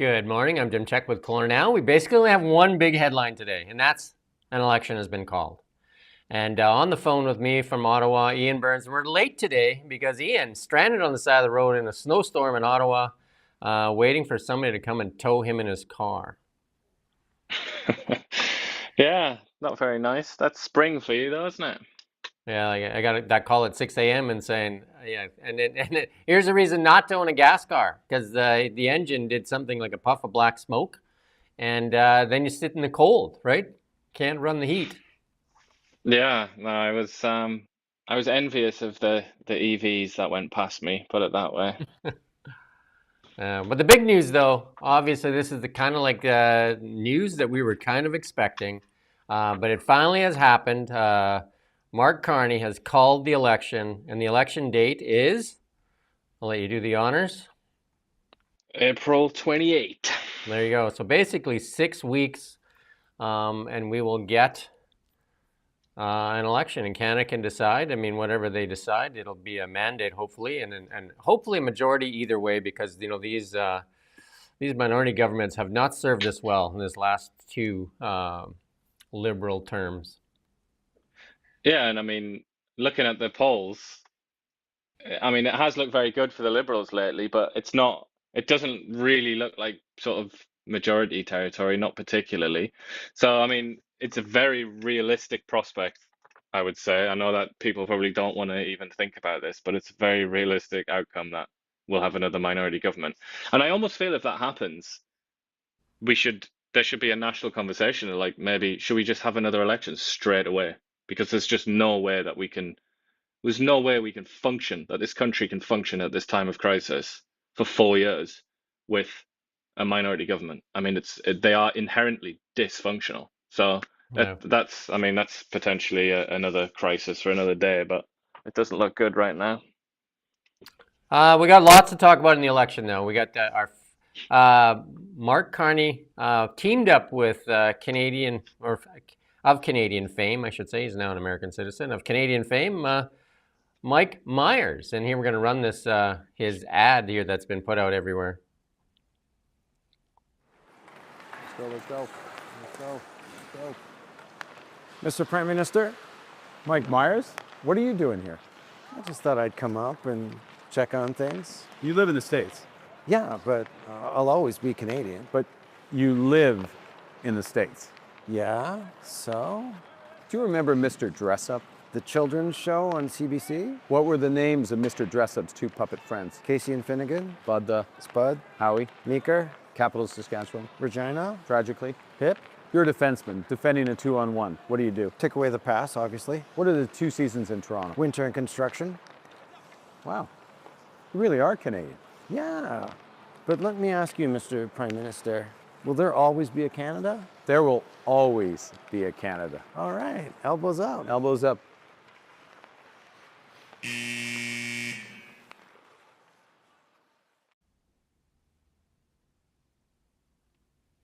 Good morning. I'm Jim Check with Corner Now. We basically only have one big headline today, and that's an election has been called. And on the phone with me from Ottawa, Ian Burns. We're late today because Ian stranded on the side of the road in a snowstorm in Ottawa, waiting for somebody to come and tow him in his car. Yeah, not very nice. That's spring for you, though, isn't it? Yeah, I got that call at 6 a.m. and saying, yeah, here's a reason not to own a gas car because the engine did something like a puff of black smoke, and then you sit in the cold, right? Can't run the heat. Yeah, no, I was envious of the EVs that went past me, put it that way. But the big news, though, obviously, this is the kind of like news that we were kind of expecting, but it finally has happened. Mark Carney has called the election, and the election date is, I'll let you do the honors. April 28th. There you go. So basically, 6 weeks, and we will get an election, and Canada can decide. I mean, whatever they decide, it'll be a mandate, hopefully, and hopefully a majority either way, because these minority governments have not served us well in this last two liberal terms. Yeah, and I mean, looking at the polls, I mean, it has looked very good for the Liberals lately, but it doesn't really look like sort of majority territory, not particularly. So, I mean, it's a very realistic prospect, I would say. I know that people probably don't want to even think about this, but it's a very realistic outcome that we'll have another minority government. And I almost feel if that happens, there should be a national conversation of like maybe should we just have another election straight away? Because there's no way we can function, that this country can function at this time of crisis for 4 years with a minority government. I mean, they are inherently dysfunctional. So Yeah. I mean, that's potentially another crisis for another day, but it doesn't look good right now. We got lots to talk about in the election, though. We got our Mark Carney teamed up with Canadian or of Canadian fame, I should say. He's now an American citizen of Canadian fame. Mike Myers, and here we're going to run this his ad here that's been put out everywhere. Let's go. Mr. Prime Minister, Mike Myers, what are you doing here? I just thought I'd come up and check on things. You live in the States, Yeah, but I'll always be Canadian. but you live in the States. Yeah, so? Do you remember Mr. Dressup? The children's show on CBC? What were the names of Mr. Dressup's two puppet friends? Casey and Finnegan? Bud, Spud? Howie, Meeker? capital Saskatchewan. Regina? Tragically, Pip? you're a defenseman defending a 2-on-1. What do? Take away the pass, obviously. What are the two seasons in Toronto? Winter and construction? Wow, you really are Canadian. Yeah. But let me ask you, Mr. Prime Minister, will there always be a Canada? There will always be a Canada. All right, elbows up. Elbows up.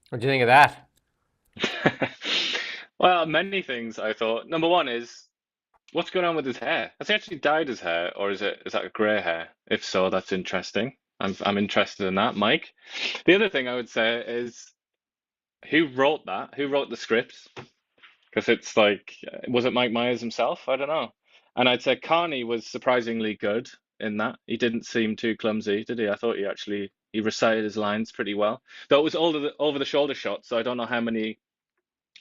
What do you think of that? Well, many things I thought. Number one is what's going on with his hair? Has he actually dyed his hair, or is that grey hair? If so, that's interesting. I'm interested in that, Mike. The other thing I would say is who wrote that? Who wrote the script? Because it's like, was it Mike Myers himself? I don't know. And I'd say Carney was surprisingly good in that. He didn't seem too clumsy, did he? I thought he recited his lines pretty well. Though it was all over the shoulder shot, so I don't know how many.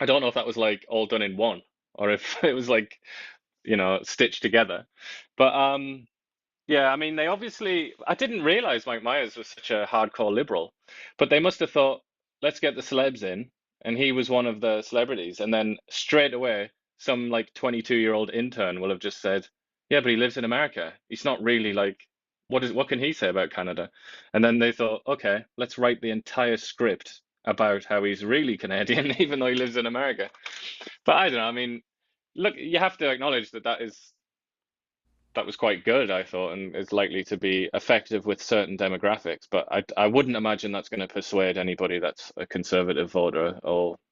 I don't know if that was like all done in one, or if it was like stitched together. But yeah, I mean, I didn't realize Mike Myers was such a hardcore liberal, but they must have thought, let's get the celebs in. And he was one of the celebrities. And then straight away, some like 22-year-old intern will have just said, yeah, but he lives in America. He's not really like, what can he say about Canada? And then they thought, okay, let's write the entire script about how he's really Canadian, even though he lives in America. But I don't know. I mean, look, you have to acknowledge that was quite good, I thought, and is likely to be effective with certain demographics. But I wouldn't imagine that's going to persuade anybody that's a conservative voter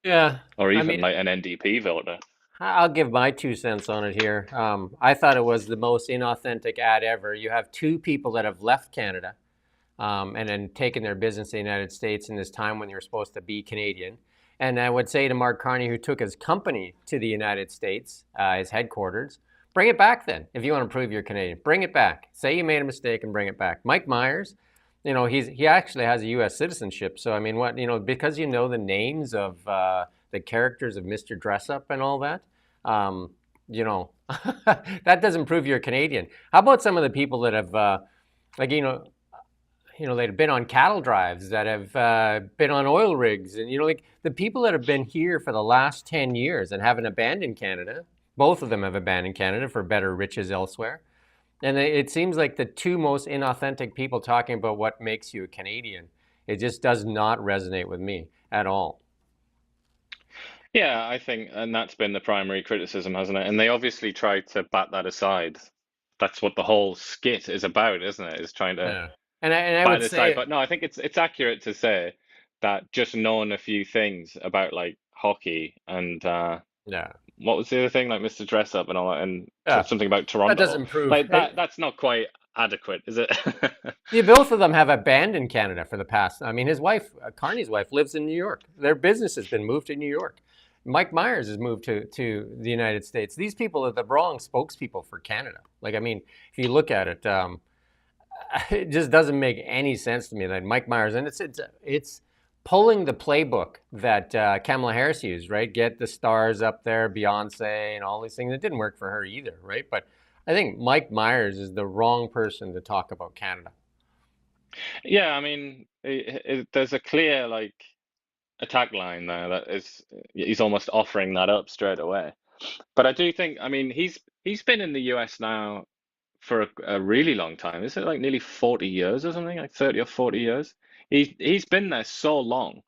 Yeah, or I even mean, like an NDP voter. I'll give my 2 cents on it here. I thought it was the most inauthentic ad ever. You have two people that have left Canada, and then taking their business to the United States in this time when you're supposed to be Canadian. And I would say to Mark Carney, who took his company to the United States, his headquarters, bring it back then. If you want to prove you're Canadian, bring it back. Say you made a mistake and bring it back. Mike Myers, he actually has a U.S. citizenship. So I mean, because you know the names of the characters of Mr. Dressup and all that, that doesn't prove you're Canadian. How about some of the people that have, they've been on cattle drives, that have been on oil rigs, and like the people that have been here for the last 10 years and haven't abandoned Canada. Both of them have abandoned Canada for better riches elsewhere. And it seems like the two most inauthentic people talking about what makes you a Canadian. It just does not resonate with me at all. Yeah, I think, and that's been the primary criticism, hasn't it? And they obviously tried to bat that aside. That's what the whole skit is about, isn't it? Is trying to Yeah. And I bat would it aside. say, But no, I think it's accurate to say that just knowing a few things about like hockey and yeah, what was the other thing, like Mr. Dress Up and all that, and yeah, something about that Toronto, doesn't prove. like that's not quite adequate, is it? Yeah, both of them have abandoned Canada for the past. I mean, his wife, Carney's wife, lives in New York. Their business has been moved to New York. Mike Myers has moved to the United States. These people are the wrong spokespeople for Canada. Like, I mean, if you look at it, it just doesn't make any sense to me that Mike Myers, and it's pulling the playbook that Kamala Harris used, right? Get the stars up there, Beyonce, and all these things. It didn't work for her either, right? But I think Mike Myers is the wrong person to talk about Canada. Yeah, I mean, there's a clear like attack line there that is he's almost offering that up straight away. But I do think, I mean, he's been in the US now for a really long time. Is it like nearly 40 years or something, like 30 or 40 years? He's been there so long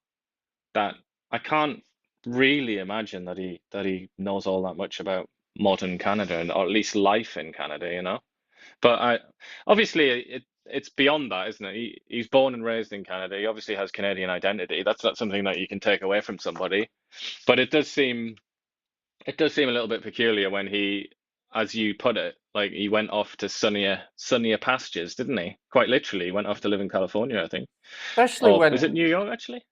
that I can't really imagine that he knows all that much about modern Canada and or at least life in Canada, you know. But obviously it's beyond that, isn't it? He's born and raised in Canada. He obviously has Canadian identity. That's not something that you can take away from somebody. But it does seem a little bit peculiar when he, as you put it, like he went off to sunnier pastures, didn't he? Quite literally, he went off to live in California, I think. Especially Or when is it New York actually?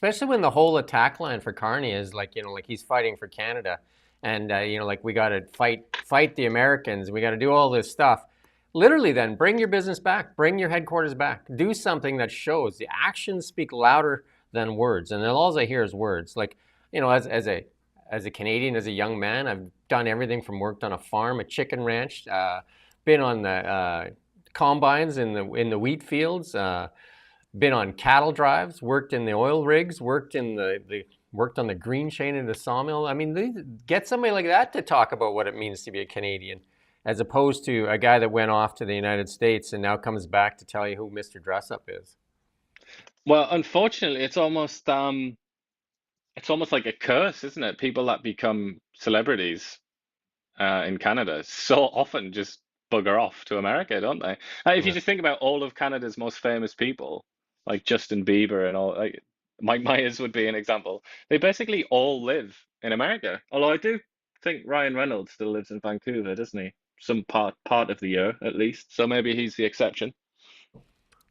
especially when the whole attack line for Carney is like, like he's fighting for Canada, and like we got to fight the Americans, we got to do all this stuff. Literally, then bring your business back, bring your headquarters back, do something that shows. The actions speak louder than words, and then all I hear is words. Like, as a Canadian, as a young man, I've done everything from worked on a farm, a chicken ranch, been on the combines in the wheat fields. Been on cattle drives, worked in the oil rigs, worked on the green chain in the sawmill. I mean, get somebody like that to talk about what it means to be a Canadian, as opposed to a guy that went off to the United States and now comes back to tell you who Mr. Dressup is. Well, unfortunately, it's almost like a curse, isn't it? People that become celebrities in Canada so often just bugger off to America, don't they? If you Yeah. just think about all of Canada's most famous people, like Justin Bieber and all, like Mike Myers would be an example. They basically all live in America. Although I do think Ryan Reynolds still lives in Vancouver, doesn't he? Some part of the year at least. So maybe he's the exception.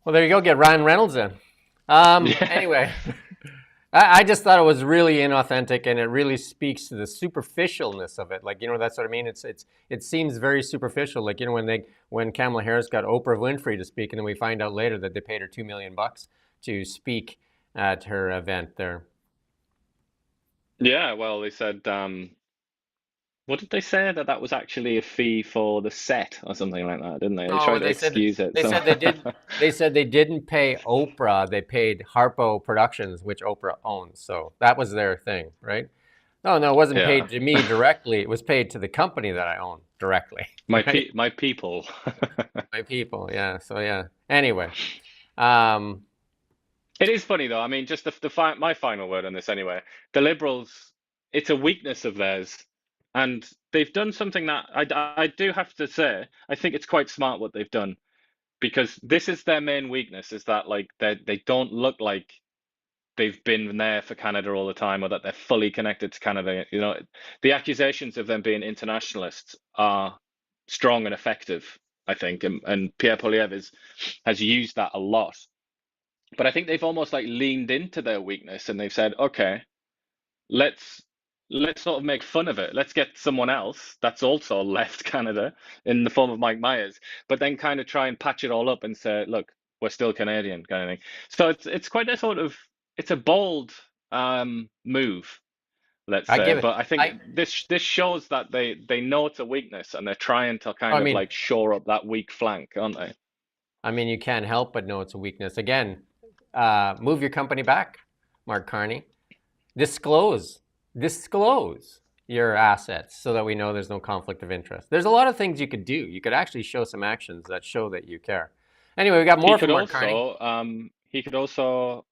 Well, there you go. Get Ryan Reynolds in. Yeah. Anyway, I just thought it was really inauthentic, and it really speaks to the superficialness of it. Like, that's what I mean. It seems very superficial. Like, when Kamala Harris got Oprah Winfrey to speak, and then we find out later that they paid her $2 million to speak at her event there. Yeah, well, they said, what did they say? That was actually a fee for the set or something like that, didn't they? They No, tried to excuse it. they So said they did. They said they didn't pay Oprah. They paid Harpo Productions, which Oprah owns. So that was their thing, right? No, it wasn't yeah, paid to me directly. It was paid to the company that I own directly, right? my people. My people, yeah. So yeah. Anyway, um, It is funny though. I mean, just my final word on this anyway. The Liberals, it's a weakness of theirs, and they've done something that I do have to say, I think it's quite smart what they've done because this is their main weakness, is that like they don't look like they've been there for Canada all the time or that they're fully connected to Canada. You know, the accusations of them being internationalists are strong and effective. I think, and Pierre Poilievre has used that a lot. But I think they've almost like leaned into their weakness and they've said, okay, let's let's sort of make fun of it. Let's get someone else that's also left Canada in the form of Mike Myers, but then kind of try and patch it all up and say, look, we're still Canadian kind of thing. So it's quite a sort of it's a bold move, let's I say. give it. But I think I this shows that they know it's a weakness and they're trying to kind I of mean, like shore up that weak flank, aren't they? I mean, you can't help but know it's a weakness. Again, move your company back, Mark Carney. Disclose, disclose your assets so that we know there's no conflict of interest. There's a lot of things you could do. You could actually show some actions that show that you care. Anyway, we got more from Mark Carney. He could also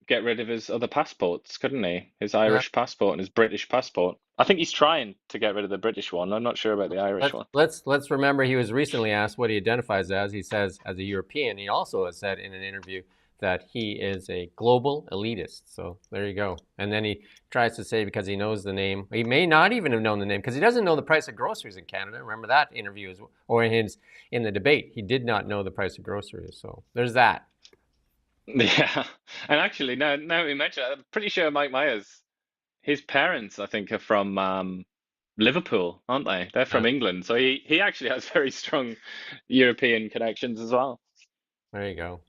get rid of his other passports, couldn't he? His Yeah. Irish passport and his British passport. I think he's trying to get rid of the British one. I'm not sure about the Irish one. Let's remember he was recently asked what he identifies as. He says as a European. He also has said in an interview that he is a global elitist. So there you go. And then he tries to say because he knows the name, he may not even have known the name because he doesn't know the price of groceries in Canada. Remember that interview or in the debate, he did not know the price of groceries. So there's that. Yeah, and actually, now we mention it, I'm pretty sure Mike Myers, his parents, I think, are from Liverpool, aren't they? They're from England, so he actually has very strong European connections as well. There you go.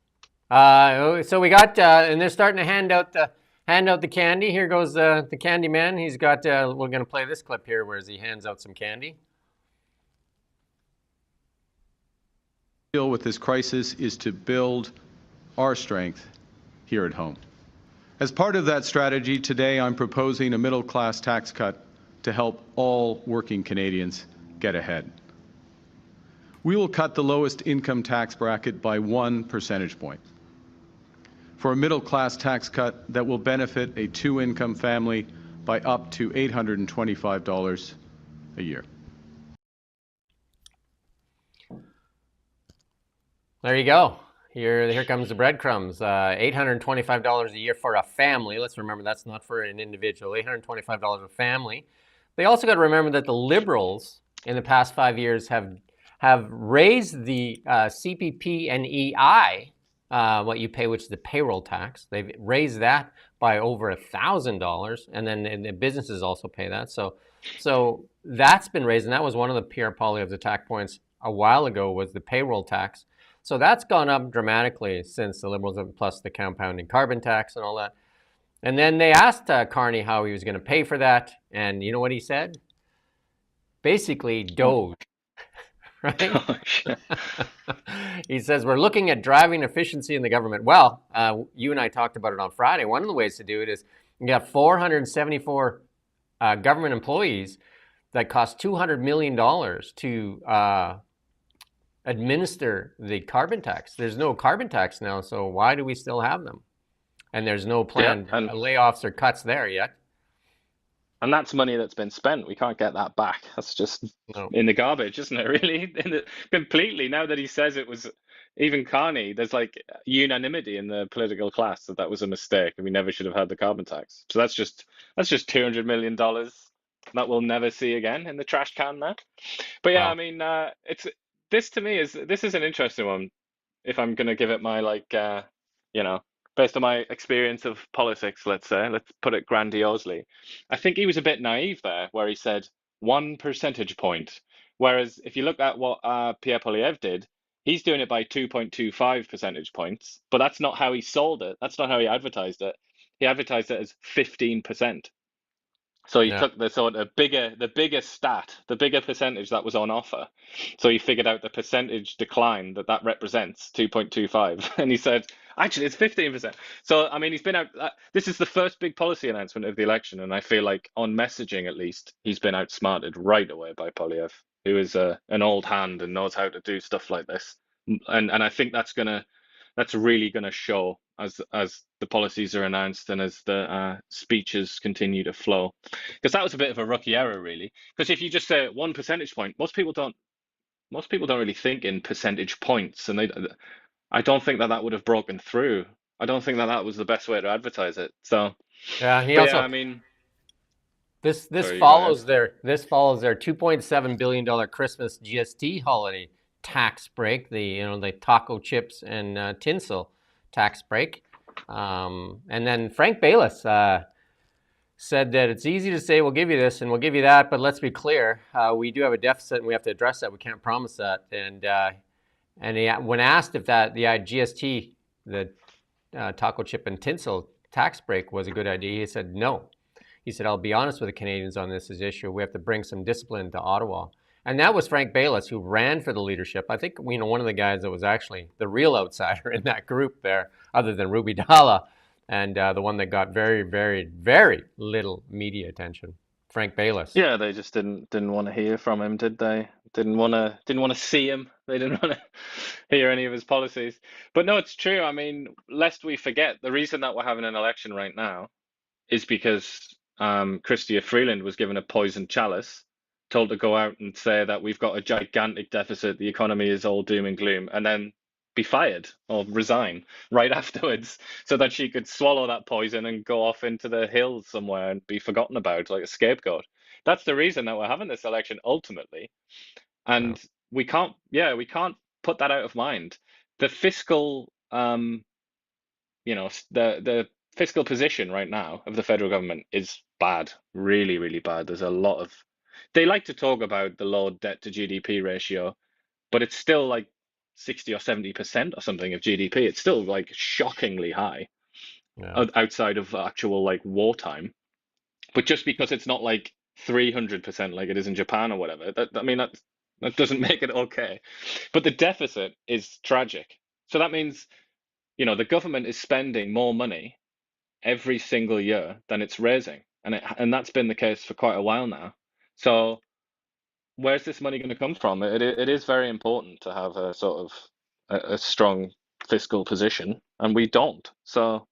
So we got, and they're starting to hand out the candy. Here goes the candy man. He's got. We're going to play this clip here, where he hands out some candy. Deal with this crisis is to build our strength here at home. As part of that strategy, today I'm proposing a middle-class tax cut to help all working Canadians get ahead. We will cut the lowest income tax bracket by 1 percentage point. For a middle-class tax cut that will benefit a two-income family by up to $825 a year. There you go. Here comes the breadcrumbs. $825 a year for a family. Let's remember that's not for an individual. $825 a family. They also got to remember that the Liberals in the past 5 years have raised the CPP and EI, what you pay, which is the payroll tax. They've raised that by over $1,000, and then the businesses also pay that. So that's been raised, and that was one of the Pierre Poilievre's attack points a while ago was the payroll tax. So that's gone up dramatically since the Liberals, plus the compounding carbon tax and all that. And then they asked Carney how he was going to pay for that, and you know what he said? Basically, Doge. Right? He says, we're looking at driving efficiency in the government. Well, you and I talked about it on Friday. One of the ways to do it is you got 474 government employees that cost $200 million to administer the carbon tax. There's no carbon tax now, so why do we still have them? And there's no planned layoffs or cuts there yet. And that's money that's been spent. We can't get that back. That's just in the garbage, isn't it? Really, completely. Now that he says it was, even Carney, there's like unanimity in the political class that that was a mistake and we never should have had the carbon tax. So that's just $200 million that we'll never see again in the trash can there. But yeah, Wow. I mean, this to me is an interesting one. If I'm gonna give it my based on my experience of politics, let's put it grandiosely. I think he was a bit naive there, where he said 1 percentage point. Whereas if you look at what Pierre Poilievre did, he's doing it by 2.25 percentage points. But that's not how he sold it. That's not how he advertised it. He advertised it as 15%. So he took the sort of bigger stat, the bigger percentage that was on offer. So he figured out the percentage decline that represents, 2.25, and he said, actually, it's 15%. So I mean, he's been out. This is the first big policy announcement of the election, and I feel like on messaging, at least, he's been outsmarted right away by Poilievre, who is an old hand and knows how to do stuff like this. And I think that's really gonna show as the policies are announced and as the speeches continue to flow, because that was a bit of a rookie error, really. Because if you just say 1 percentage point, most people don't really think in percentage points, and I don't think that would have broken through. I don't think that was the best way to advertise it. So yeah, I mean, this sorry, follows their $2.7 billion Christmas GST holiday tax break, the taco chips and tinsel tax break. And then Frank Bayless said that it's easy to say we'll give you this and we'll give you that, but let's be clear, we do have a deficit and we have to address that. We can't promise that. And when asked if the GST, the taco chip and tinsel tax break was a good idea, he said no. He said, I'll be honest with the Canadians on this issue. We have to bring some discipline to Ottawa. And that was Frank Bayless, who ran for the leadership. I think one of the guys that was actually the real outsider in that group there, other than Ruby Dalla, and the one that got very, very, very little media attention, Frank Bayless. Yeah, they just didn't want to hear from him, did they? Didn't want to see him. They didn't want to hear any of his policies. But no, it's true. I mean, lest we forget, the reason that we're having an election right now is because Chrystia Freeland was given a poisoned chalice, told to go out and say that we've got a gigantic deficit, the economy is all doom and gloom, and then be fired or resign right afterwards so that she could swallow that poison and go off into the hills somewhere and be forgotten about like a scapegoat. That's the reason that we're having this election ultimately. And we can't put that out of mind. The fiscal, the fiscal position right now of the federal government is bad, really, really bad. There's a lot of, they like to talk about the low debt to GDP ratio, but it's still like 60 or 70% or something of GDP. It's still like shockingly high outside of actual like wartime. But just because it's not like 300% like it is in Japan or whatever, that doesn't make it okay. But the deficit is tragic. So that means, the government is spending more money every single year than it's raising. And that's been the case for quite a while now. So where's this money going to come from? It is very important to have a sort of a strong fiscal position, and we don't. So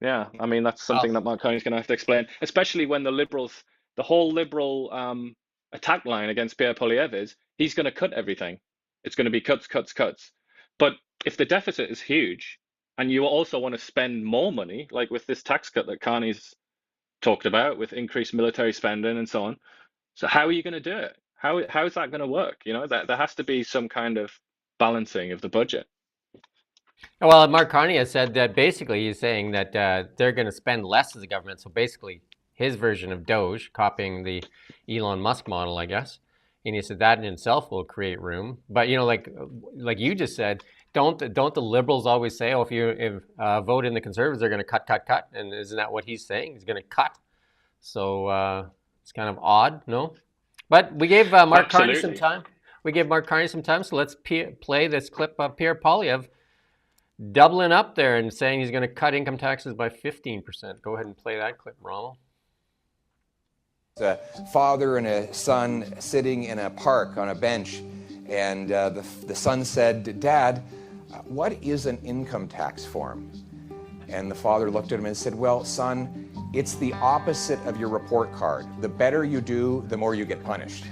yeah, I mean, that's something that Mark Carney's going to have to explain, especially when the whole Liberal attack line against Pierre Poilievre is he's going to cut everything. It's going to be cuts, cuts, cuts. But if the deficit is huge and you also want to spend more money, like with this tax cut that Carney's talked about, with increased military spending and so on, so how are you going to do it? How is that going to work? There has to be some kind of balancing of the budget. Well, Mark Carney has said that basically he's saying that they're going to spend less as a government. So basically his version of Doge, copying the Elon Musk model, I guess. And he said that in itself will create room. But, like you just said, don't the Liberals always say, oh, if you vote in the Conservatives, they're going to cut, cut, cut? And isn't that what he's saying? He's going to cut. So it's kind of odd, no? But we gave Mark Carney some time. So let's play this clip of Pierre Poilievre doubling up there and saying he's going to cut income taxes by 15%. Go ahead and play that clip, Rommel. A father and a son sitting in a park on a bench, and the son said, "Dad, what is an income tax form?" And the father looked at him and said, "Well, son, it's the opposite of your report card. The better you do, the more you get punished."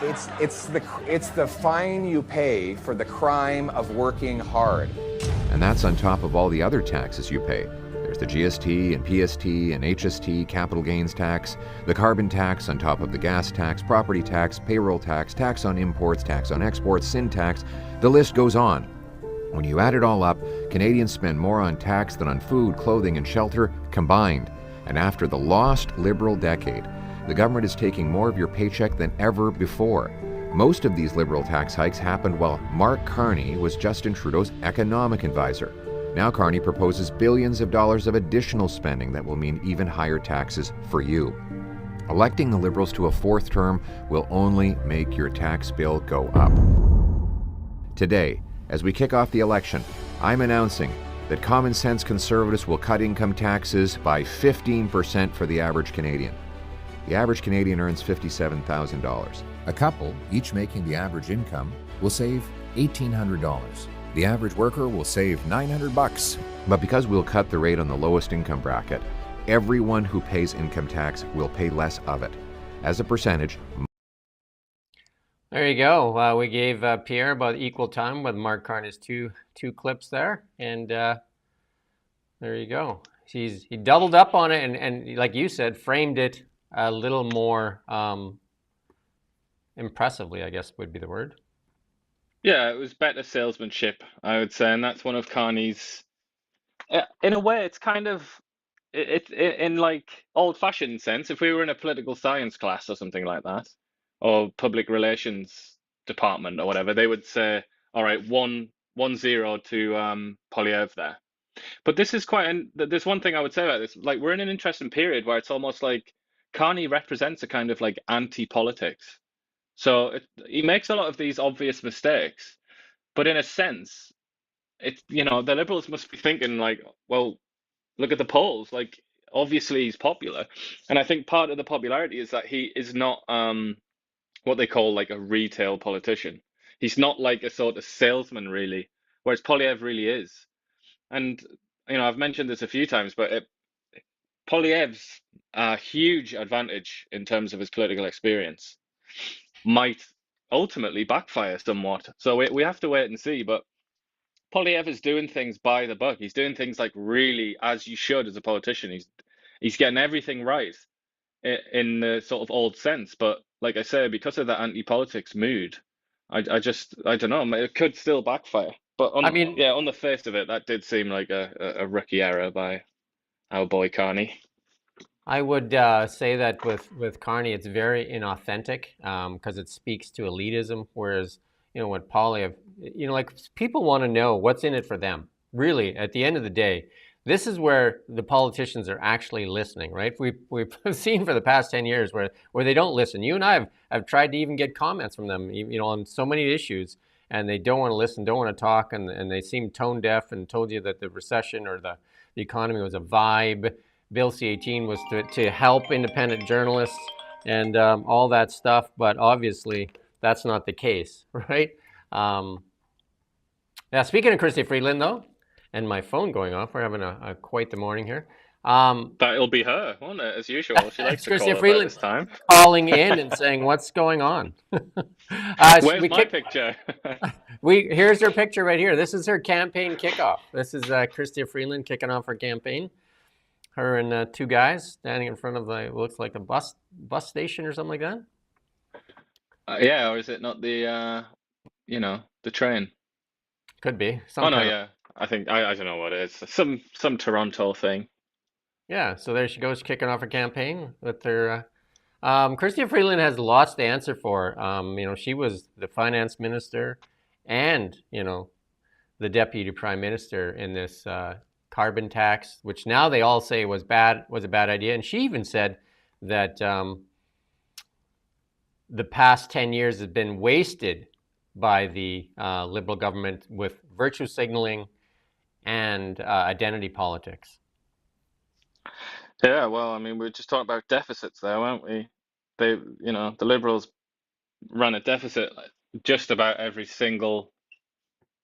It's the fine you pay for the crime of working hard. And that's on top of all the other taxes you pay. There's the GST and PST and HST, capital gains tax, the carbon tax on top of the gas tax, property tax, payroll tax, tax on imports, tax on exports, sin tax. The list goes on. When you add it all up, Canadians spend more on tax than on food, clothing, and shelter combined. And after the lost Liberal decade, the government is taking more of your paycheck than ever before. Most of these Liberal tax hikes happened while Mark Carney was Justin Trudeau's economic advisor. Now Carney proposes billions of dollars of additional spending that will mean even higher taxes for you. Electing the Liberals to a fourth term will only make your tax bill go up. Today, as we kick off the election, I'm announcing that common sense Conservatives will cut income taxes by 15% for the average Canadian. The average Canadian earns $57,000. A couple, each making the average income, will save $1,800. The average worker will save $900. But because we'll cut the rate on the lowest income bracket, everyone who pays income tax will pay less of it. As a percentage. There you go. We gave Pierre about equal time with Mark Carney's two clips there. And there you go. He doubled up on it and like you said, framed it a little more impressively, I guess would be the word. Yeah, it was better salesmanship, I would say, and that's one of Carney's. In a way, it's kind of in like old-fashioned sense. If we were in a political science class or something like that, or public relations department or whatever, they would say, "All right, 1-0 to Polyev there." But this is quite an. There's one thing I would say about this. Like, we're in an interesting period where it's almost like Carney represents a kind of like anti-politics. So he makes a lot of these obvious mistakes, but in a sense, it's, the liberals must be thinking like, well, look at the polls. Like, obviously he's popular, and I think part of the popularity is that he is not what they call like a retail politician. He's not like a sort of salesman really, whereas Polyev really is. And I've mentioned this a few times, but Polyev's huge advantage in terms of his political experience might ultimately backfire somewhat. So we have to wait and see. But Polyev is doing things by the book. He's doing things like really as you should as a politician. He's getting everything right in the sort of old sense. But like I say, because of that anti-politics mood, I don't know. It could still backfire. But I mean, on the face of it, that did seem like a rookie error by our boy Carney. I would say that with Carney, it's very inauthentic because it speaks to elitism. Whereas, with Polyev, like people want to know what's in it for them. Really, at the end of the day, this is where the politicians are actually listening, right? We've seen for the past 10 years where they don't listen. You and I have tried to even get comments from them, on so many issues, and they don't want to listen, don't want to talk, and they seem tone deaf and told you that the recession or the economy was a vibe. Bill C-18 was to help independent journalists and all that stuff, but obviously that's not the case, right? Yeah, speaking of Chrystia Freeland, though, and my phone going off, we're having a quite the morning here. That'll be her, won't it? As usual, she likes to call Chrystia about Freeland this time. calling in and saying, "What's going on?" Where's my picture? Here's her picture right here. This is her campaign kickoff. This is Chrystia Freeland kicking off her campaign. Her and two guys standing in front of looks like a bus station or something like that. Yeah, or is it not the the train? Could be. Oh no, yeah. I think I don't know what it is. Some Toronto thing. Yeah, so there she goes, kicking off her campaign with her. Chrystia Freeland has lots to answer for. She was the finance minister, and the deputy prime minister in this carbon tax, which now they all say was a bad idea. And she even said that the past 10 years has been wasted by the Liberal government with virtue signaling and identity politics. Yeah, well, I mean, we were just talking about deficits there, weren't we? The Liberals ran a deficit just about every single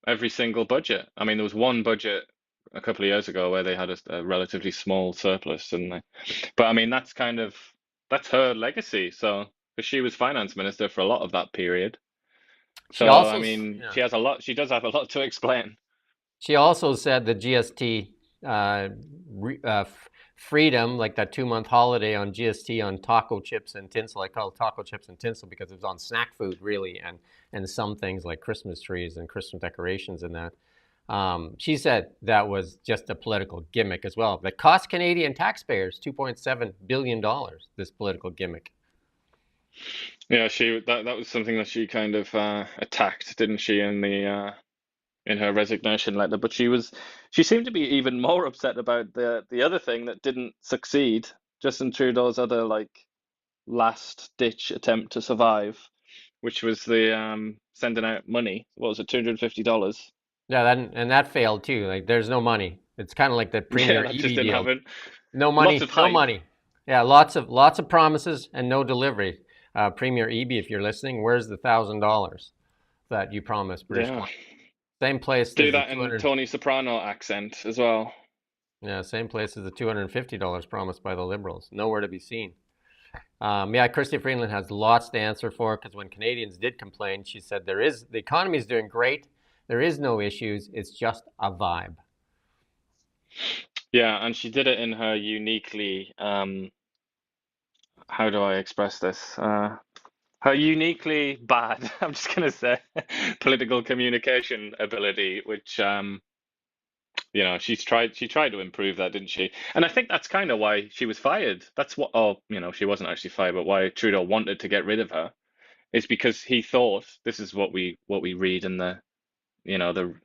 budget. I mean, there was one budget a couple of years ago where they had a relatively small surplus, didn't they? But I mean, that's her legacy. So, because she was finance minister for a lot of that period. So, I mean, she does have a lot to explain. She also said the GST freedom, like that 2-month holiday on GST on taco chips and tinsel. I call it taco chips and tinsel because it was on snack food, really, and some things like Christmas trees and Christmas decorations and that. She said that was just a political gimmick as well. That cost Canadian taxpayers $2.7 billion, this political gimmick. Yeah, that was something that she kind of attacked, didn't she, in her resignation letter? But she seemed to be even more upset about the other thing that didn't succeed, Justin Trudeau's other like last ditch attempt to survive, which was the sending out money. What was it, $250? Yeah, that failed too. Like, there's no money. It's kind of like the Premier EB just didn't deal. happen. No money, Lots of no hype. money. Yeah, lots of promises and no delivery. Premier EB, if you're listening, where's the $1,000 that you promised British Columbia? Same place. Do that in Tony Soprano accent as well. Yeah, same place as the $250 promised by the Liberals. Nowhere to be seen. Yeah, Chrystia Freeland has lots to answer for, because when Canadians did complain, she said the economy is doing great. There is no issues. It's just a vibe. Yeah, and she did it in her uniquely, how do I express this? her uniquely bad, I'm just gonna say, political communication ability, which she tried to improve that, didn't she? And I think that's kind of why she was fired. That's what, she wasn't actually fired, but why Trudeau wanted to get rid of her is because he thought, this is what we read in the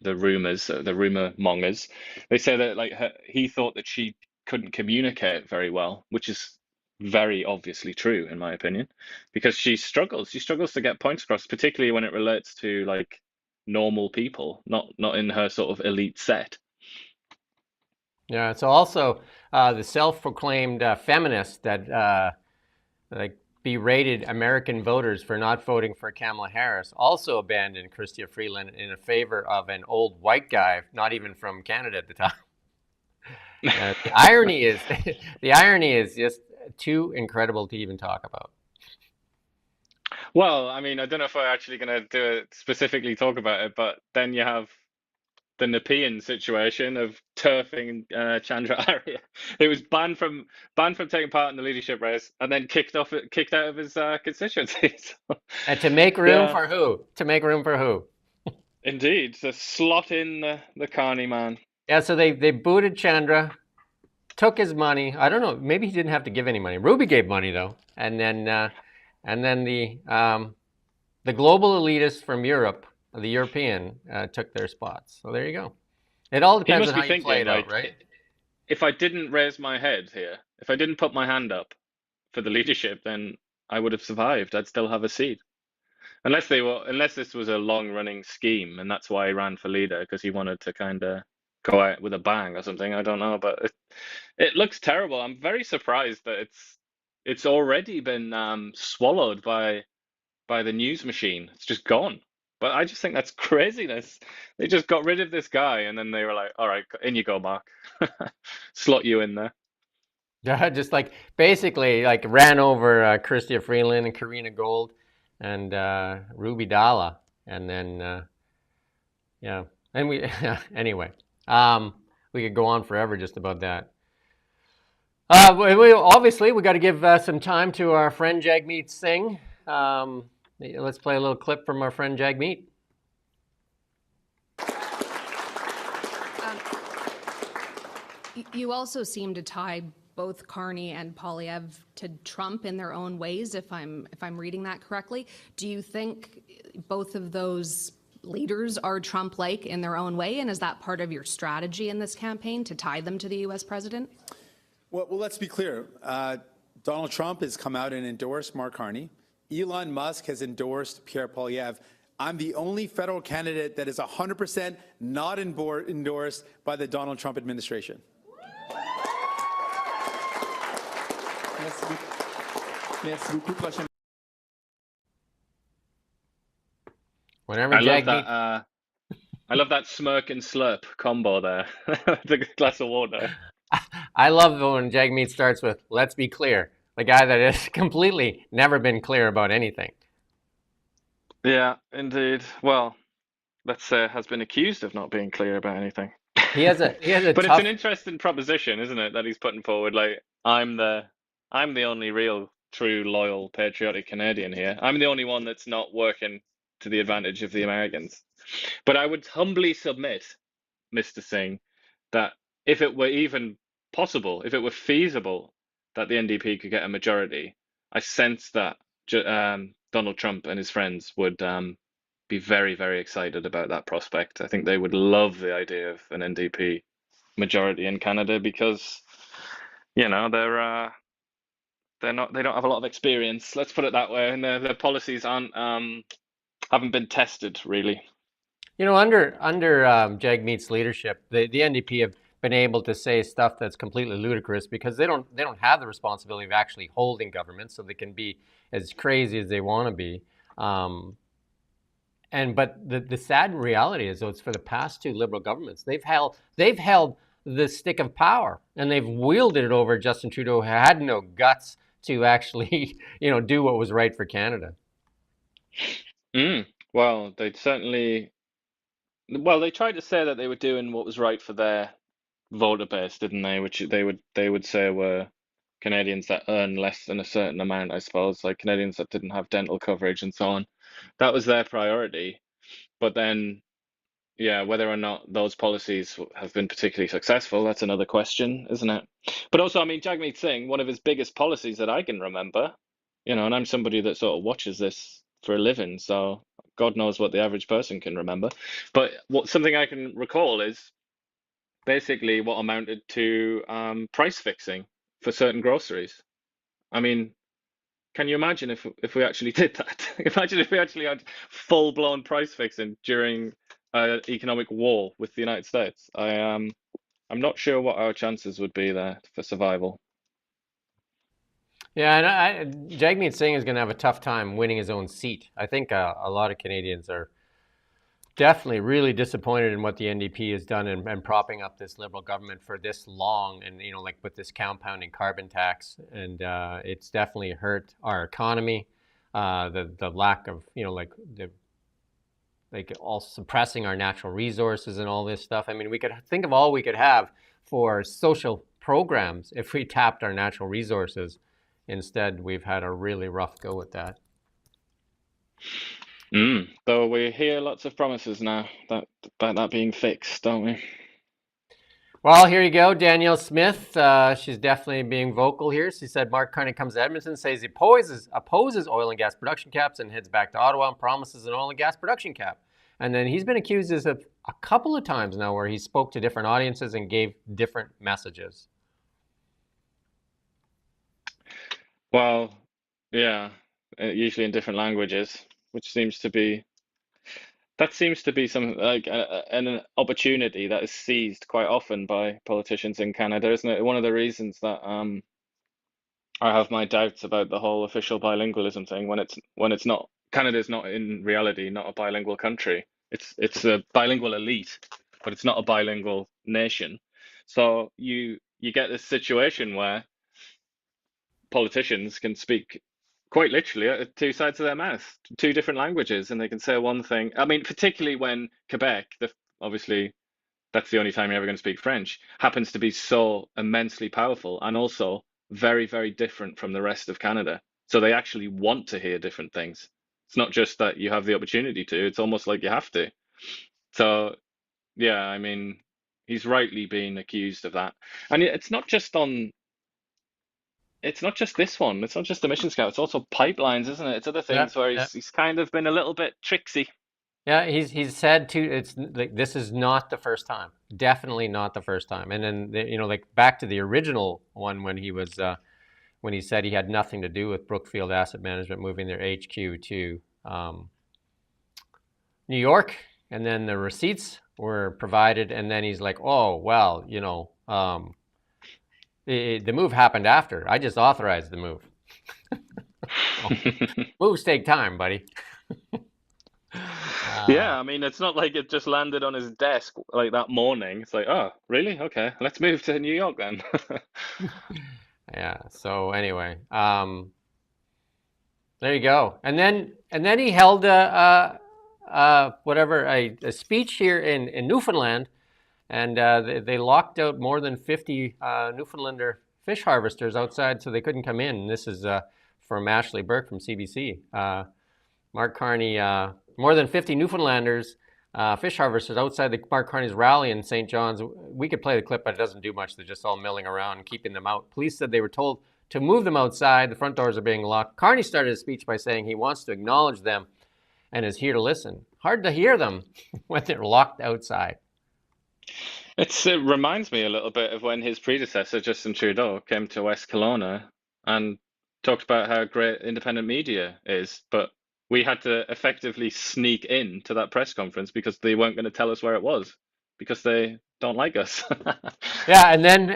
rumors, the rumor mongers. They say that he thought that she couldn't communicate very well, which is very obviously true in my opinion, because she struggles. She struggles to get points across, particularly when it relates to like normal people, not in her sort of elite set. Yeah, it's also the self-proclaimed feminist that like berated American voters for not voting for Kamala Harris also abandoned Chrystia Freeland in a favor of an old white guy, not even from Canada at the time. The irony is just too incredible to even talk about. Well, I mean, I don't know if we're actually going to do it specifically talk about it, but then you have the Nepean situation of turfing Chandra Arya. It was banned from taking part in the leadership race, and then kicked out of his constituency. And to make room for who? To make room for who? Indeed, to slot in the Carney man. Yeah, so they booted Chandra, took his money. I don't know, maybe he didn't have to give any money. Ruby gave money though, and then the global elitists from Europe, the European, took their spots. So there you go. It all depends on how you play it out, right? If I didn't raise my head here, if I didn't put my hand up for the leadership, then I would have survived. I'd still have a seat. Unless this was a long-running scheme, and that's why he ran for leader, because he wanted to kind of go out with a bang or something. I don't know, but it looks terrible. I'm very surprised that it's already been swallowed by the news machine. It's just gone. But I just think that's craziness. They just got rid of this guy, and then they were like, "All right, in you go, Mark. Slot you in there." Yeah, just like basically like ran over Chrystia Freeland and Karina Gold and Ruby Dalla, and then yeah, and we anyway, we could go on forever just about that. Obviously we got to give some time to our friend Jagmeet Singh. Let's play a little clip from our friend Jagmeet. You also seem to tie both Carney and Poilievre to Trump in their own ways, if I'm reading that correctly. Do you think both of those leaders are Trump-like in their own way, and is that part of your strategy in this campaign, to tie them to the U.S. president? Well, let's be clear. Donald Trump has come out and endorsed Mark Carney. Elon Musk has endorsed Pierre Poilievre. I'm the only federal candidate that is 100% not endorsed by the Donald Trump administration. Whenever I love that smirk and slurp combo there. The glass of water. I love when Jagmeet starts with, "Let's be clear." The guy that has completely never been clear about anything. Yeah, indeed. Well, let's say has been accused of not being clear about anything. He has a But tough... it's an interesting proposition, isn't it, that he's putting forward? Like, I'm the only real, true, loyal, patriotic Canadian here. I'm the only one that's not working to the advantage of the Americans. But I would humbly submit, Mr. Singh, that if it were even possible, if it were feasible that the NDP could get a majority, I sense that Donald Trump and his friends would be very, very excited about that prospect. I think they would love the idea of an NDP majority in Canada because, you know, they don't have a lot of experience. Let's put it that way, and their policies haven't been tested really. You know, under Jagmeet's leadership, the NDP have been able to say stuff that's completely ludicrous because they don't have the responsibility of actually holding government, so they can be as crazy as they want to be. But the sad reality is, though, it's for the past two Liberal governments, they've held the stick of power and they've wielded it over Justin Trudeau, who had no guts to actually, do what was right for Canada. Well, they tried to say that they were doing what was right for their voter base, didn't they? Which they would say were Canadians that earn less than a certain amount, I suppose, like Canadians that didn't have dental coverage and so on. That was their priority. But then, yeah, whether or not those policies have been particularly successful, that's another question, isn't it? But also, I mean, Jagmeet Singh, one of his biggest policies that I can remember, and I'm somebody that sort of watches this for a living, so God knows what the average person can remember. But something I can recall is basically what amounted to price fixing for certain groceries. I mean, can you imagine if we actually did that? Imagine if we actually had full-blown price fixing during an economic war with the United States. I'm not sure what our chances would be there for survival. Yeah, and Jagmeet Singh is going to have a tough time winning his own seat. I think a lot of Canadians are definitely really disappointed in what the NDP has done and propping up this Liberal government for this long, and like with this compounding carbon tax, and it's definitely hurt our economy. The lack of like all suppressing our natural resources and all this stuff. I mean, we could think of all we could have for social programs if we tapped our natural resources. Instead, we've had a really rough go with that. Though we hear lots of promises now about that being fixed, don't we? Well, here you go, Danielle Smith. She's definitely being vocal here. She said Mark Carney comes to Edmonton, says he opposes oil and gas production caps, and heads back to Ottawa and promises an oil and gas production cap. And then he's been accused of a couple of times now where he spoke to different audiences and gave different messages. Well, yeah, usually in different languages, which seems to be some like an opportunity that is seized quite often by politicians in Canada, isn't it? One of the reasons that I have my doubts about the whole official bilingualism thing when it's not. Canada's not in reality not a bilingual country. It's a bilingual elite, but it's not a bilingual nation. So you get this situation where politicians can speak quite literally at two sides of their mouth, two different languages, and they can say one thing. I mean, particularly when Quebec, obviously that's the only time you're ever going to speak French, happens to be so immensely powerful and also very, very different from the rest of Canada. So they actually want to hear different things. It's not just that you have the opportunity to, it's almost like you have to. So, yeah, I mean, he's rightly being accused of that. And it's not just this one. It's not just emissions cap. It's also pipelines, isn't it? It's other things where he's kind of been a little bit tricksy. Yeah, he's said too. It's like this is not the first time. Definitely not the first time. And then like back to the original one when he was when he said he had nothing to do with Brookfield Asset Management moving their HQ to New York, and then the receipts were provided, and then he's like, oh well, the move happened after. I just authorized the move. Moves take time, buddy. Yeah, I mean, it's not like it just landed on his desk like that morning. It's like, oh, really? Okay, let's move to New York then. Yeah. So anyway, there you go. And then he held a speech here in Newfoundland, and they locked out more than 50 Newfoundlander fish harvesters outside, so they couldn't come in. And this is from Ashley Burke from CBC. Mark Carney, more than 50 Newfoundlanders, fish harvesters outside the Mark Carney's rally in St. John's. We could play the clip, but it doesn't do much. They're just all milling around and keeping them out. Police said they were told to move them outside. The front doors are being locked. Carney started his speech by saying he wants to acknowledge them and is here to listen. Hard to hear them when they're locked outside. It reminds me a little bit of when his predecessor, Justin Trudeau, came to West Kelowna and talked about how great independent media is, but we had to effectively sneak in to that press conference because they weren't going to tell us where it was because they don't like us. Yeah, and then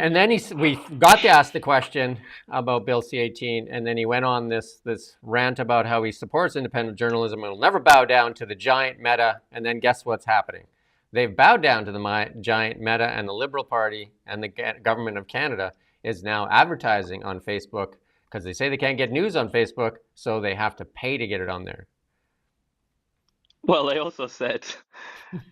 we got to ask the question about Bill C-18, and then he went on this rant about how he supports independent journalism and will never bow down to the giant Meta. And then guess what's happening? They've bowed down to the giant Meta, and the Liberal Party and the government of Canada is now advertising on Facebook because they say they can't get news on Facebook, so they have to pay to get it on there. Well, they also said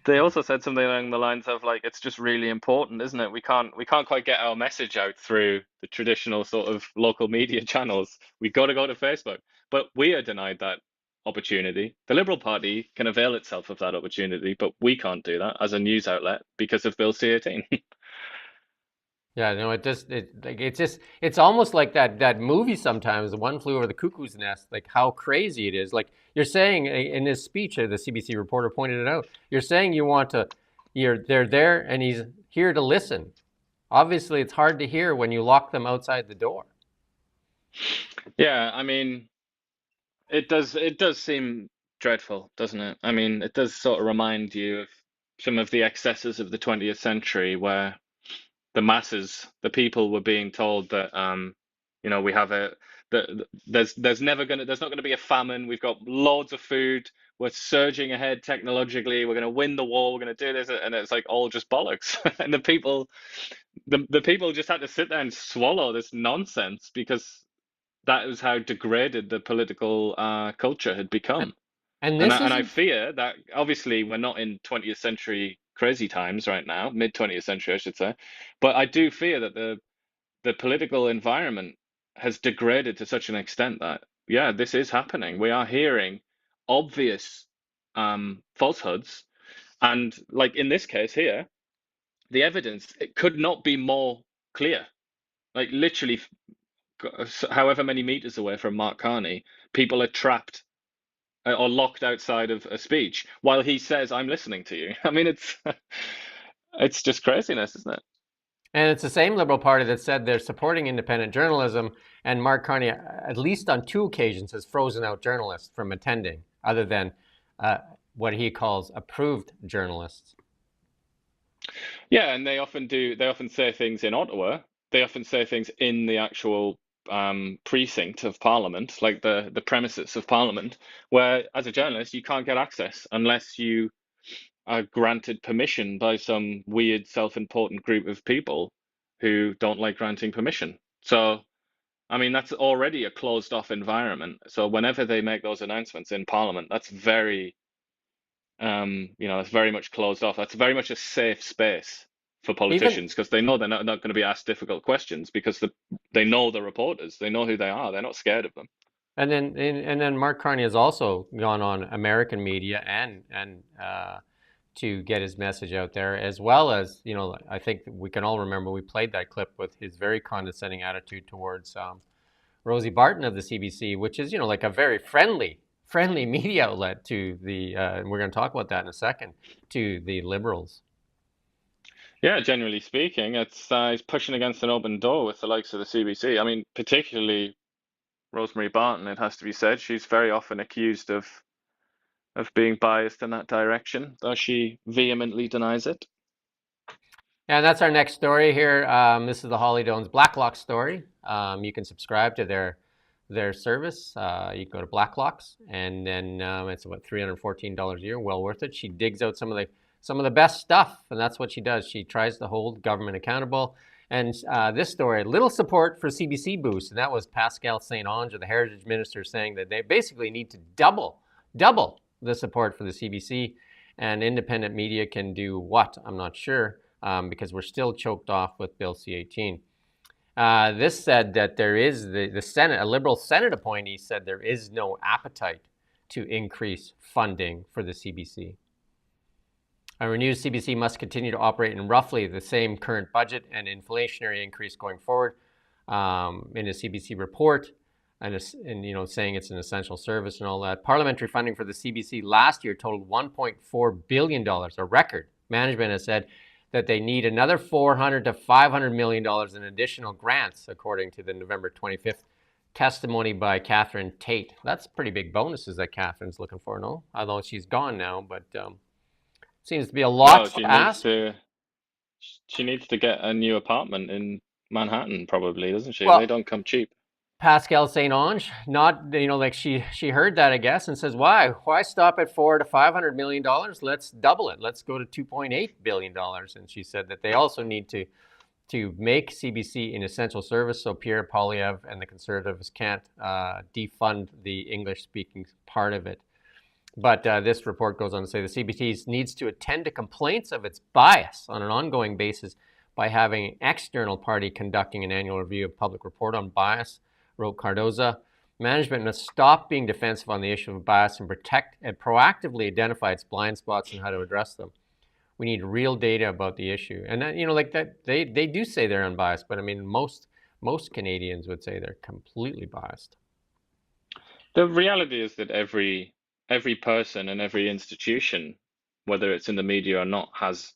something along the lines of like it's just really important, isn't it? We can't quite get our message out through the traditional sort of local media channels. We've got to go to Facebook. But we are denied that opportunity. The Liberal Party can avail itself of that opportunity, but we can't do that as a news outlet because of Bill C-18. Yeah, no, it's almost like that movie sometimes, One Flew Over the Cuckoo's Nest, like how crazy it is. Like you're saying in his speech, the CBC reporter pointed it out. You're saying they're there and he's here to listen. Obviously, it's hard to hear when you lock them outside the door. Yeah, I mean, it does seem dreadful, doesn't it? I mean, it does sort of remind you of some of the excesses of the 20th century where the masses, the people were being told that we have there's not gonna be a famine. We've got loads of food. We're surging ahead technologically. We're gonna win the war. We're gonna do this, and it's like all just bollocks. And the people just had to sit there and swallow this nonsense because that was how degraded the political culture had become. And And this I is fear that obviously we're not in 20th century crazy times right now, mid 20th century, I should say. But I do fear that the political environment has degraded to such an extent that, yeah, this is happening. We are hearing obvious falsehoods. And like in this case here, the evidence, it could not be more clear. Like literally, however many meters away from Mark Carney, people are trapped or locked outside of a speech while he says, "I'm listening to you." I mean, it's just craziness, isn't it? And it's the same Liberal Party that said they're supporting independent journalism, and Mark Carney, at least on 2 occasions, has frozen out journalists from attending, other than what he calls approved journalists. Yeah, and they often say things in Ottawa. They often say things in the actual precinct of Parliament, like the premises of Parliament, where as a journalist you can't get access unless you are granted permission by some weird self-important group of people who don't like granting permission. So, I mean, that's already a closed off environment. So whenever they make those announcements in Parliament, that's very, it's very much closed off. That's very much a safe space for politicians because they know they're not going to be asked difficult questions because they know the reporters, they know who they are, they're not scared of them. And then Mark Carney has also gone on American media and to get his message out there, as well as, I think we can all remember we played that clip with his very condescending attitude towards Rosie Barton of the CBC, which is, like a very friendly media outlet to the, and we're going to talk about that in a second, to the Liberals. Yeah, generally speaking, it's pushing against an open door with the likes of the CBC. I mean, particularly Rosemary Barton, it has to be said, she's very often accused of being biased in that direction, though she vehemently denies it. And that's our next story here. This is the Holly Doan's Blacklock story. You can subscribe to their service. You can go to Blacklocks, and then it's about $314 a year. Well worth it. She digs out some of the best stuff, and that's what she does. She tries to hold government accountable. And this story, little support for CBC boost, and that was Pascal St-Onge, the Heritage Minister, saying that they basically need to double the support for the CBC, and independent media can do what? I'm not sure, because we're still choked off with Bill C-18. This said that there is the Senate, a Liberal Senate appointee said there is no appetite to increase funding for the CBC. A renewed CBC must continue to operate in roughly the same current budget and inflationary increase going forward. In a CBC report, and saying it's an essential service and all that. Parliamentary funding for the CBC last year totaled $1.4 billion, a record. Management has said that they need another $400 to $500 million in additional grants, according to the November 25th testimony by Catherine Tate. That's pretty big bonuses that Catherine's looking for, no? Although she's gone now, but seems to be a lot to ask. She needs to get a new apartment in Manhattan, probably, doesn't she? Well, they don't come cheap. Pascal St-Onge, not, like she heard that, I guess, and says, why stop at $400 to $500 million? Let's double it. Let's go to $2.8 billion. And she said that they also need to make CBC an essential service so Pierre Poilievre and the Conservatives can't defund the English-speaking part of it. But this report goes on to say the CBC needs to attend to complaints of its bias on an ongoing basis by having an external party conducting an annual review of public report on bias, wrote Cardoza. Management must stop being defensive on the issue of bias and protect and proactively identify its blind spots and how to address them. We need real data about the issue. And that, like that, they do say they're unbiased, but I mean, most Canadians would say they're completely biased. The reality is that every person and every institution, whether it's in the media or not, has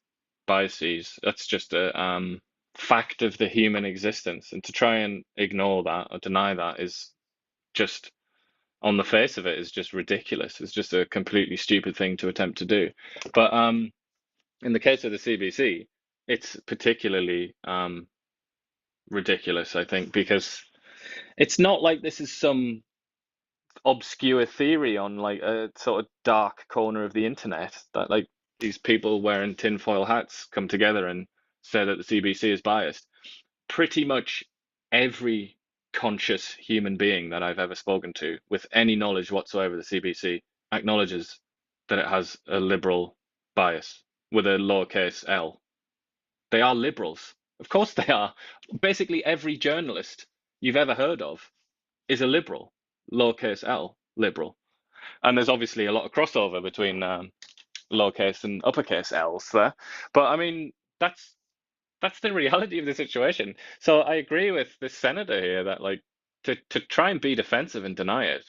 biases. That's just a fact of the human existence. And to try and ignore that or deny that is just, on the face of it, is just ridiculous. It's just a completely stupid thing to attempt to do. But in the case of the CBC, it's particularly ridiculous, I think, because it's not like this is some obscure theory on like a sort of dark corner of the internet that like these people wearing tinfoil hats come together and say that the CBC is biased. Pretty much every conscious human being that I've ever spoken to with any knowledge whatsoever of the CBC acknowledges that it has a liberal bias with a lowercase l. They are liberals. Of course they are. Basically every journalist you've ever heard of is a liberal, lowercase l, liberal. And there's obviously a lot of crossover between lowercase and uppercase l's there. But I mean, that's the reality of the situation. So I agree with this senator here that like to try and be defensive and deny it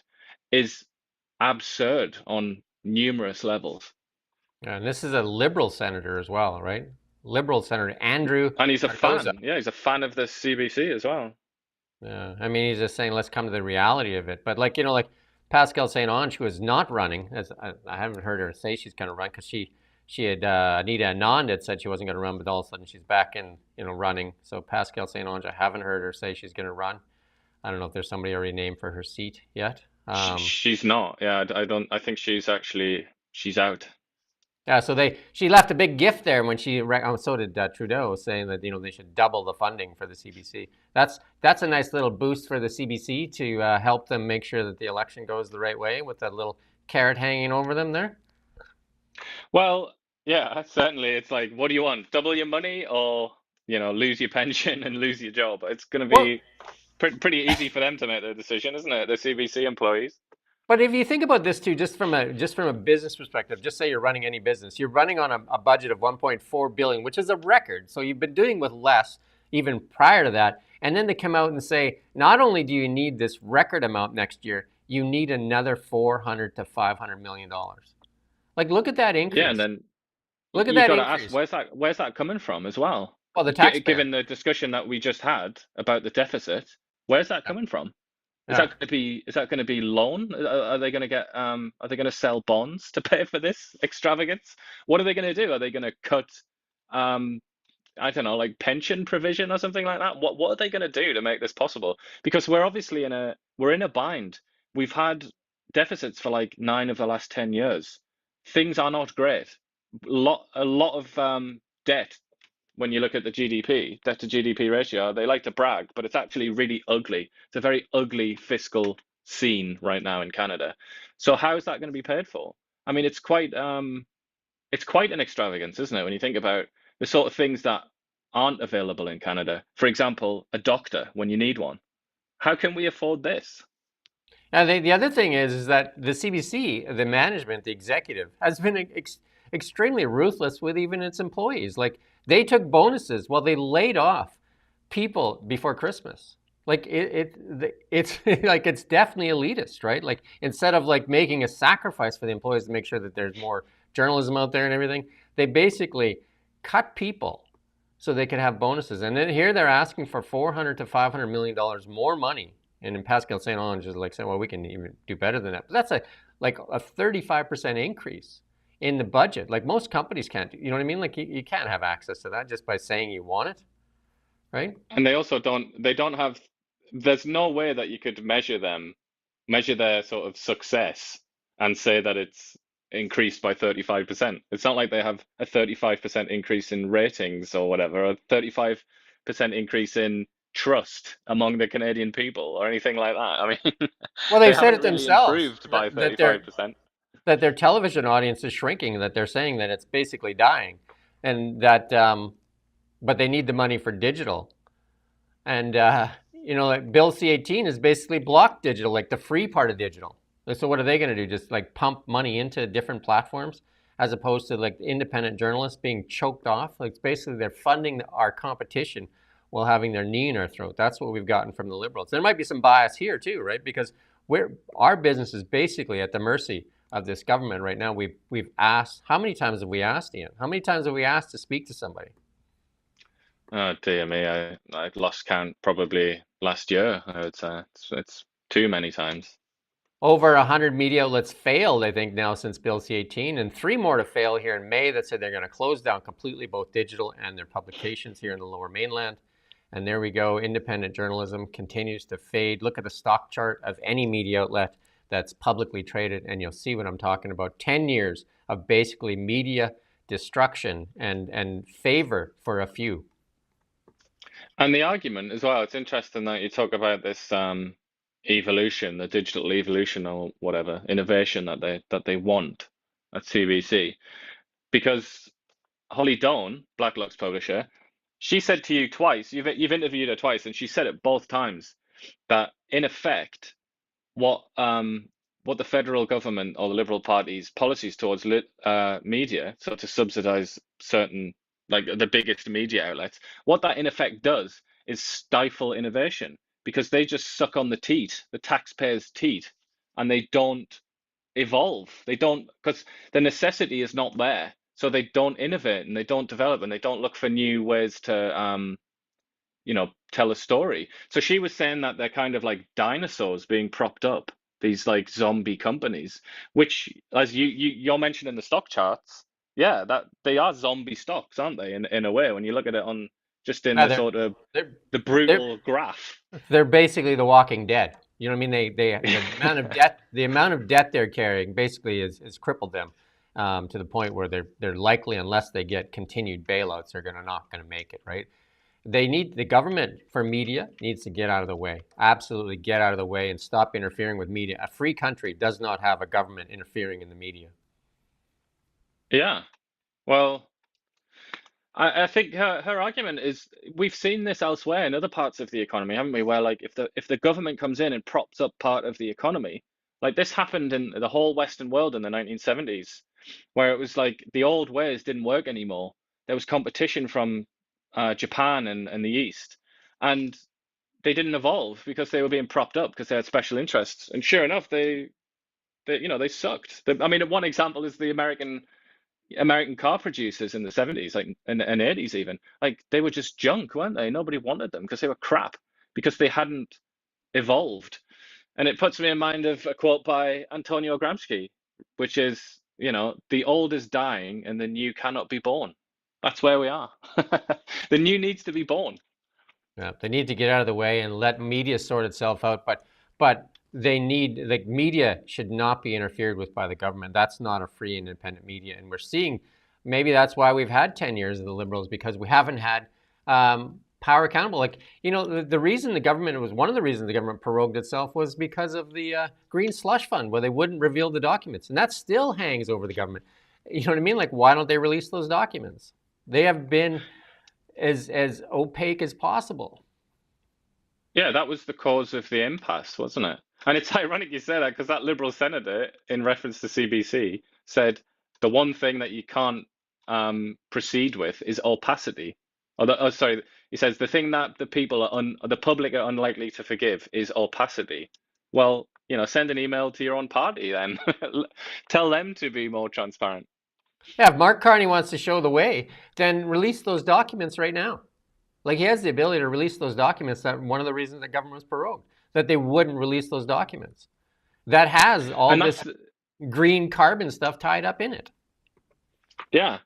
is absurd on numerous levels. Yeah, and this is a Liberal senator as well, right? Liberal Senator Andrew. And he's a Cardoza. fan. Yeah, he's a fan of the CBC as well. Yeah, I mean, he's just saying, let's come to the reality of it. But like, like Pascal St. Onge, who is not running, as I haven't heard her say she's going to run because she had Anita Anand had said she wasn't going to run, but all of a sudden she's back in, running. So Pascal St. Onge, I haven't heard her say she's going to run. I don't know if there's somebody already named for her seat yet. She's not. Yeah, I think she's out. Yeah, so she left a big gift there when so did Trudeau, saying that they should double the funding for the CBC. That's a nice little boost for the CBC to help them make sure that the election goes the right way with that little carrot hanging over them there. Well, yeah, certainly. It's like, what do you want? Double your money or lose your pension and lose your job? It's going to be pretty easy for them to make the decision, isn't it? The CBC employees. But if you think about this too, just from a business perspective, just say you're running any business, you're running on a budget of $1.4 billion, which is a record. So you've been doing with less even prior to that. And then they come out and say, not only do you need this record amount next year, you need another $400 to $500 million. Like, look at that increase. Yeah, and then look at that got to increase. ask, where's that coming from as well? Well, the taxpayer. Given the discussion that we just had about the deficit, where's that coming from? Is that going to be loan? Are they going to get are they going to sell bonds to pay for this extravagance? What are they going to do? Are they going to cut I don't know, like pension provision or something like that? What are they going to do to make this possible? Because we're obviously in a bind. We've had deficits for like 9 of the last 10 years. Things are not great. A lot of debt. When you look at the GDP, debt to GDP ratio, they like to brag, but it's actually really ugly. It's a very ugly fiscal scene right now in Canada. So how is that going to be paid for? I mean, it's quite an extravagance, isn't it? When you think about the sort of things that aren't available in Canada. For example, a doctor when you need one. How can we afford this? Now, the other thing is that the CBC, the management, the executive, has been extremely ruthless with even its employees. Like, they took bonuses while they laid off people before Christmas. Like it's like it's definitely elitist, right? Like, instead of like making a sacrifice for the employees to make sure that there's more journalism out there and everything, they basically cut people so they could have bonuses. And then here they're asking for $400 to $500 million more money. And then Pascal St. Onge is like saying, well, we can even do better than that. But that's like a 35% increase in the budget. Like, most companies can't do, you know what I mean? Like, you can't have access to that just by saying you want it, right? And they also don't have, there's no way that you could measure their sort of success and say that it's increased by 35%. It's not like they have a 35% increase in ratings or whatever, a 35% increase in trust among the Canadian people or anything like that. I mean, well, they said it really themselves improved by that 35%. that their television audience is shrinking, that they're saying that it's basically dying, and that but they need the money for digital. And like Bill C-18 has basically blocked digital, like the free part of digital. So what are they going to do? Just like pump money into different platforms, as opposed to like independent journalists being choked off? Like basically they're funding our competition while having their knee in our throat. That's what we've gotten from the Liberals. There might be some bias here too, right? Because our business is basically at the mercy of this government right now. We've asked, how many times have we asked, Ian? How many times have we asked to speak to somebody? Oh dear me, I lost count probably last year. I would say it's too many times. Over 100 media outlets failed, I think, now since Bill C-18, and 3 more to fail here in May that said they're going to close down completely both digital and their publications here in the Lower Mainland. And there we go. Independent journalism continues to fade. Look at the stock chart of any media outlet that's publicly traded, and you'll see what I'm talking about. 10 years of basically media destruction and favor for a few. And the argument as well, it's interesting that you talk about this evolution, the digital evolution or whatever, innovation that they want at CBC. Because Holly Doan, Blacklock's publisher, she said to you twice, you've interviewed her twice, and she said it both times, that in effect, what the federal government or the Liberal Party's policies towards media, so to subsidize certain, like the biggest media outlets, what that in effect does is stifle innovation, because they just suck on the teat, the taxpayers' teat, and they don't evolve. They don't, because the necessity is not there. So they don't innovate and they don't develop and they don't look for new ways to, tell a story. So she was saying that they're kind of like dinosaurs being propped up, these like zombie companies, which, as you're mentioning the stock charts, yeah, that they are zombie stocks, aren't they? In a way, when you look at it on just in the sort of the brutal graph. They're basically the Walking Dead. You know what I mean? The amount of debt they're carrying basically is crippled them to the point where they're likely, unless they get continued bailouts, they're not going to make it, right? The government for media needs to get out of the way. Absolutely get out of the way and stop interfering with media. A free country does not have a government interfering in the media. Yeah, well, I think her argument is, we've seen this elsewhere in other parts of the economy, haven't we? Where like if the government comes in and props up part of the economy, like this happened in the whole Western world in the 1970s, where it was like the old ways didn't work anymore. There was competition from Japan and the East, and they didn't evolve because they were being propped up because they had special interests. And sure enough, they sucked. I mean, one example is the American car producers in the 70s, like and 80s even, like they were just junk, weren't they? Nobody wanted them because they were crap, because they hadn't evolved. And it puts me in mind of a quote by Antonio Gramsci, which is, the old is dying and the new cannot be born. That's where we are. The new needs to be born. Yeah, they need to get out of the way and let media sort itself out. But they need, like, media should not be interfered with by the government. That's not a free independent media. And we're seeing, maybe that's why we've had 10 years of the Liberals, because we haven't had power accountable. Like, the reason the government one of the reasons the government prorogued itself was because of the Green Slush Fund, where they wouldn't reveal the documents. And that still hangs over the government. You know what I mean? Like, why don't they release those documents? They have been as opaque as possible. Yeah, that was the cause of the impasse, wasn't it? And it's ironic you say that, because that Liberal senator, in reference to CBC, said the one thing that you can't proceed with is opacity. He says the thing that the public are unlikely to forgive is opacity. Well, send an email to your own party then. Tell them to be more transparent. Yeah, if Mark Carney wants to show the way, then release those documents right now. Like, he has the ability to release those documents. That one of the reasons the government was prorogued, that they wouldn't release those documents. That has all this green carbon stuff tied up in it. Yeah,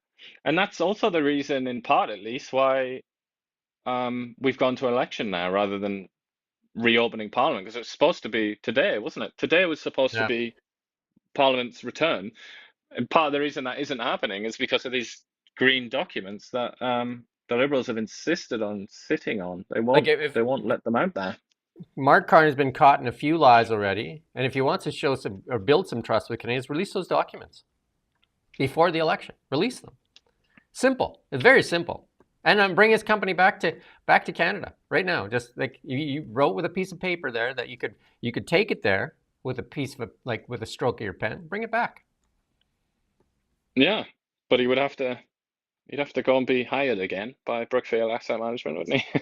and that's also the reason, in part at least, why we've gone to election now rather than reopening Parliament, because it was supposed to be today, wasn't it? Today was supposed to be Parliament's return. And part of the reason that isn't happening is because of these green documents that the Liberals have insisted on sitting on. They won't let them out there. Mark Carney's been caught in a few lies already, and if he wants to show some or build some trust with Canadians, release those documents before the election. Release them. Simple. It's very simple. And bring his company back to Canada right now. Just like you wrote with a piece of paper there that you could take it there with a piece of with a stroke of your pen. Bring it back. Yeah, but he'd have to go and be hired again by Brookfield Asset Management, wouldn't he?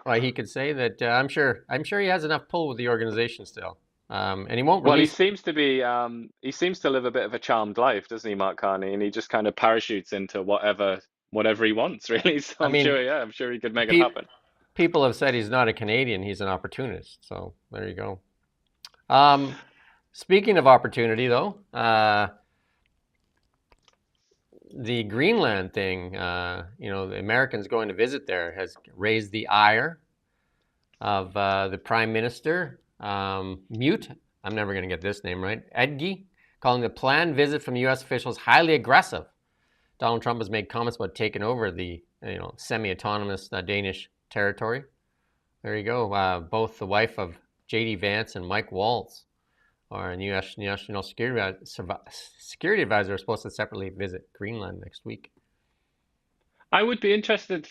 Well, he could say that. I'm sure he has enough pull with the organization still, and he won't Well, he release. seems to be, he seems to live a bit of a charmed life, doesn't he, Mark Carney? And he just kind of parachutes into whatever he wants, really. So I mean, I'm sure he could make it happen. People have said he's not a Canadian; he's an opportunist. So there you go. Speaking of opportunity, though, the Greenland thing, the Americans going to visit there has raised the ire of the Prime Minister, Mute. I'm never going to get this name right. Edgy, calling the planned visit from U.S. officials highly aggressive. Donald Trump has made comments about taking over the semi-autonomous Danish territory. There you go. Both the wife of J.D. Vance and Mike Waltz, our U.S. National Security Advisor, are supposed to separately visit Greenland next week. I would be interested,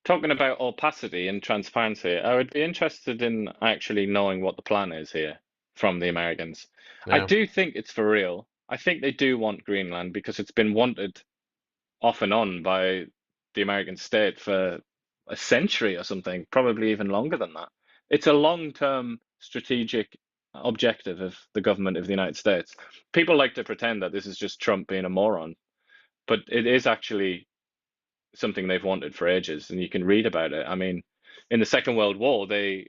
talking about opacity and transparency, I would be interested in actually knowing what the plan is here from the Americans. Yeah. I do think it's for real. I think they do want Greenland because it's been wanted off and on by the American state for a century or something, probably even longer than that. It's a long-term strategic objective of the government of the United States. People like to pretend that this is just Trump being a moron, but it is actually something they've wanted for ages, and you can read about it. I mean, in the Second World War, they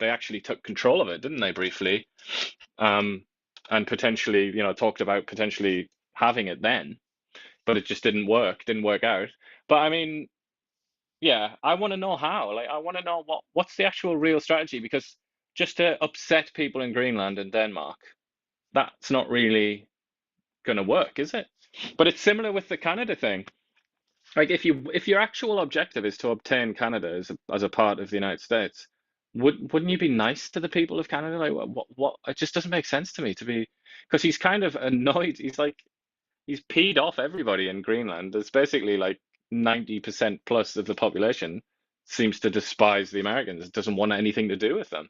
actually took control of it, didn't they, briefly? And potentially, talked about potentially having it then, but it just didn't work out. But I mean, yeah, I want to know how. Like, I want to know what's the actual real strategy, because just to upset people in Greenland and Denmark, that's not really going to work, is it? But it's similar with the Canada thing. Like, if your actual objective is to obtain Canada as a part of the United States, wouldn't you be nice to the people of Canada? Like, what? It just doesn't make sense to me because he's kind of annoyed. He's peed off everybody in Greenland. There's basically like 90% plus of the population seems to despise the Americans, doesn't want anything to do with them.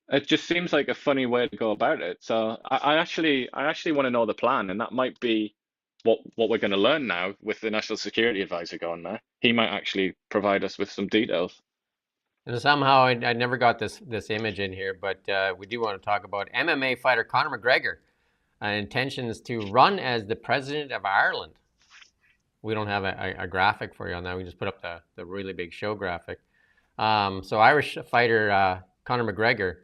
It just seems like a funny way to go about it. So I actually want to know the plan, and that might be what we're going to learn now with the National Security Advisor going there. He might actually provide us with some details. And somehow I never got this image in here, but we do want to talk about MMA fighter Conor McGregor intentions to run as the president of Ireland. We don't have a graphic for you on that. We just put up the really big show graphic. So Irish fighter Conor McGregor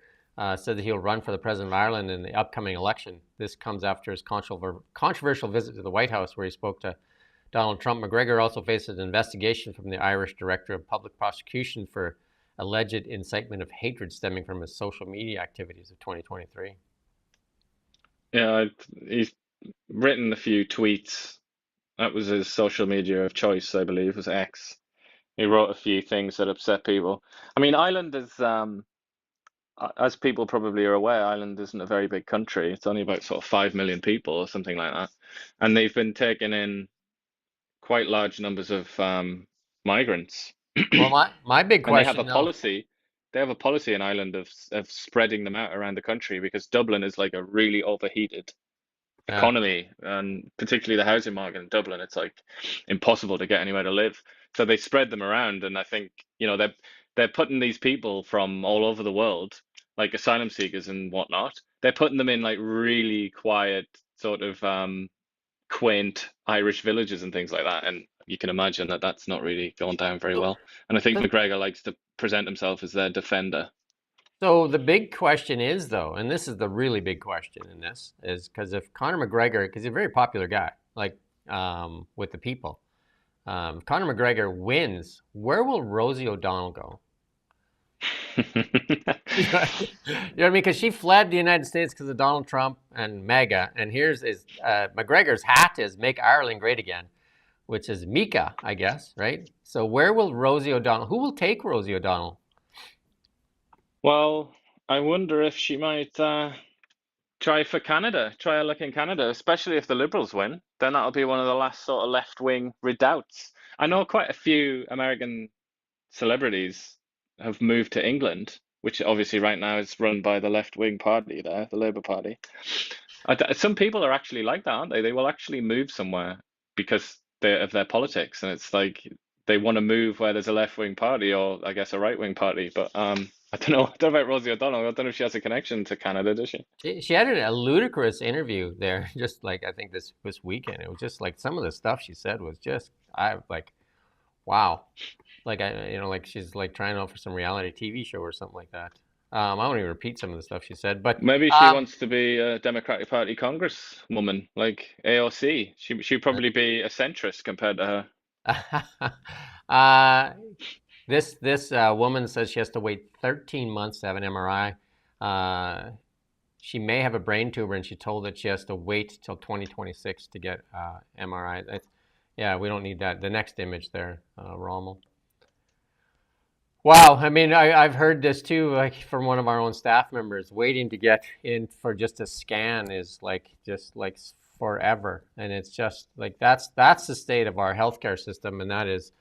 said that he'll run for the president of Ireland in the upcoming election. This comes after his controversial visit to the White House, where he spoke to Donald Trump. McGregor also faces an investigation from the Irish Director of Public Prosecution for alleged incitement of hatred stemming from his social media activities of 2023. Yeah, he's written a few tweets. That was his social media of choice, I believe, was X. He wrote a few things that upset people. I mean, Ireland is, as people probably are aware, Ireland isn't a very big country. It's only about sort of 5 million people or something like that. And they've been taking in quite large numbers of migrants. Well, my big question, and they have a policy in Ireland of spreading them out around the country, because Dublin is like a really overheated economy, and particularly the housing market in Dublin, it's like impossible to get anywhere to live. So they spread them around, and I think they're putting these people from all over the world, like asylum seekers and whatnot. They're putting them in like really quiet, sort of quaint Irish villages and things like that, and you can imagine that that's not really going down very well. And I think McGregor likes to present himself as their defender. So the big question is, though, and this is the really big question in this, is because if Conor McGregor, because he's a very popular guy, like with the people, if Conor McGregor wins, where will Rosie O'Donnell go? You know what I mean? Because she fled the United States because of Donald Trump and MAGA, and here's McGregor's hat is "Make Ireland Great Again," which is Mika, I guess, right? So where will Rosie O'Donnell? Who will take Rosie O'Donnell? Well, I wonder if she might try for Canada, try her luck in Canada, especially if the Liberals win. Then that'll be one of the last sort of left-wing redoubts. I know quite a few American celebrities have moved to England, which obviously right now is run by the left-wing party there, the Labour Party. Some people are actually like that, aren't they? They will actually move somewhere because of their politics, and it's like they want to move where there's a left-wing party or I guess a right-wing party. But I don't know. I don't know about Rosie O'Donnell. I don't know if she has a connection to Canada, does she? She had a ludicrous interview there, just like I think this weekend. It was just like some of the stuff she said was just wow, like like she's like trying out for some reality TV show or something like that. I won't even repeat some of the stuff she said, but maybe she wants to be a Democratic Party congresswoman like AOC. She'd probably be a centrist compared to her. This woman says she has to wait 13 months to have an MRI. She may have a brain tumor, and she told that she has to wait till 2026 to get MRI. Yeah, we don't need that. The next image there, Rommel. Wow, I mean, I've heard this too, like from one of our own staff members. Waiting to get in for just a scan is just like forever, and it's just like that's the state of our healthcare system, and that is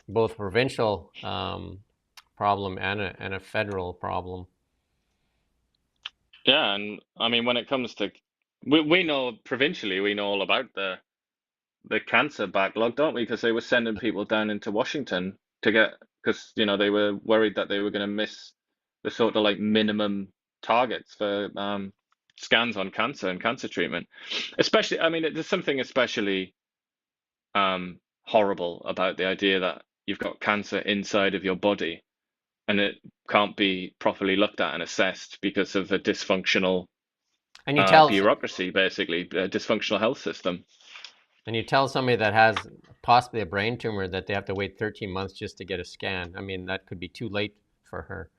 both a provincial problem and a federal problem. Yeah, and I mean, when it comes to, we know provincially, we know all about the cancer backlog, don't we? Because they were sending people down into Washington to get, because they were worried that they were going to miss the sort of like minimum targets for scans on cancer and cancer treatment. Especially, I mean, there's something especially horrible about the idea that you've got cancer inside of your body and it can't be properly looked at and assessed because of a dysfunctional bureaucracy, basically, a dysfunctional health system. And you tell somebody that has possibly a brain tumor that they have to wait 13 months just to get a scan. I mean, that could be too late for her.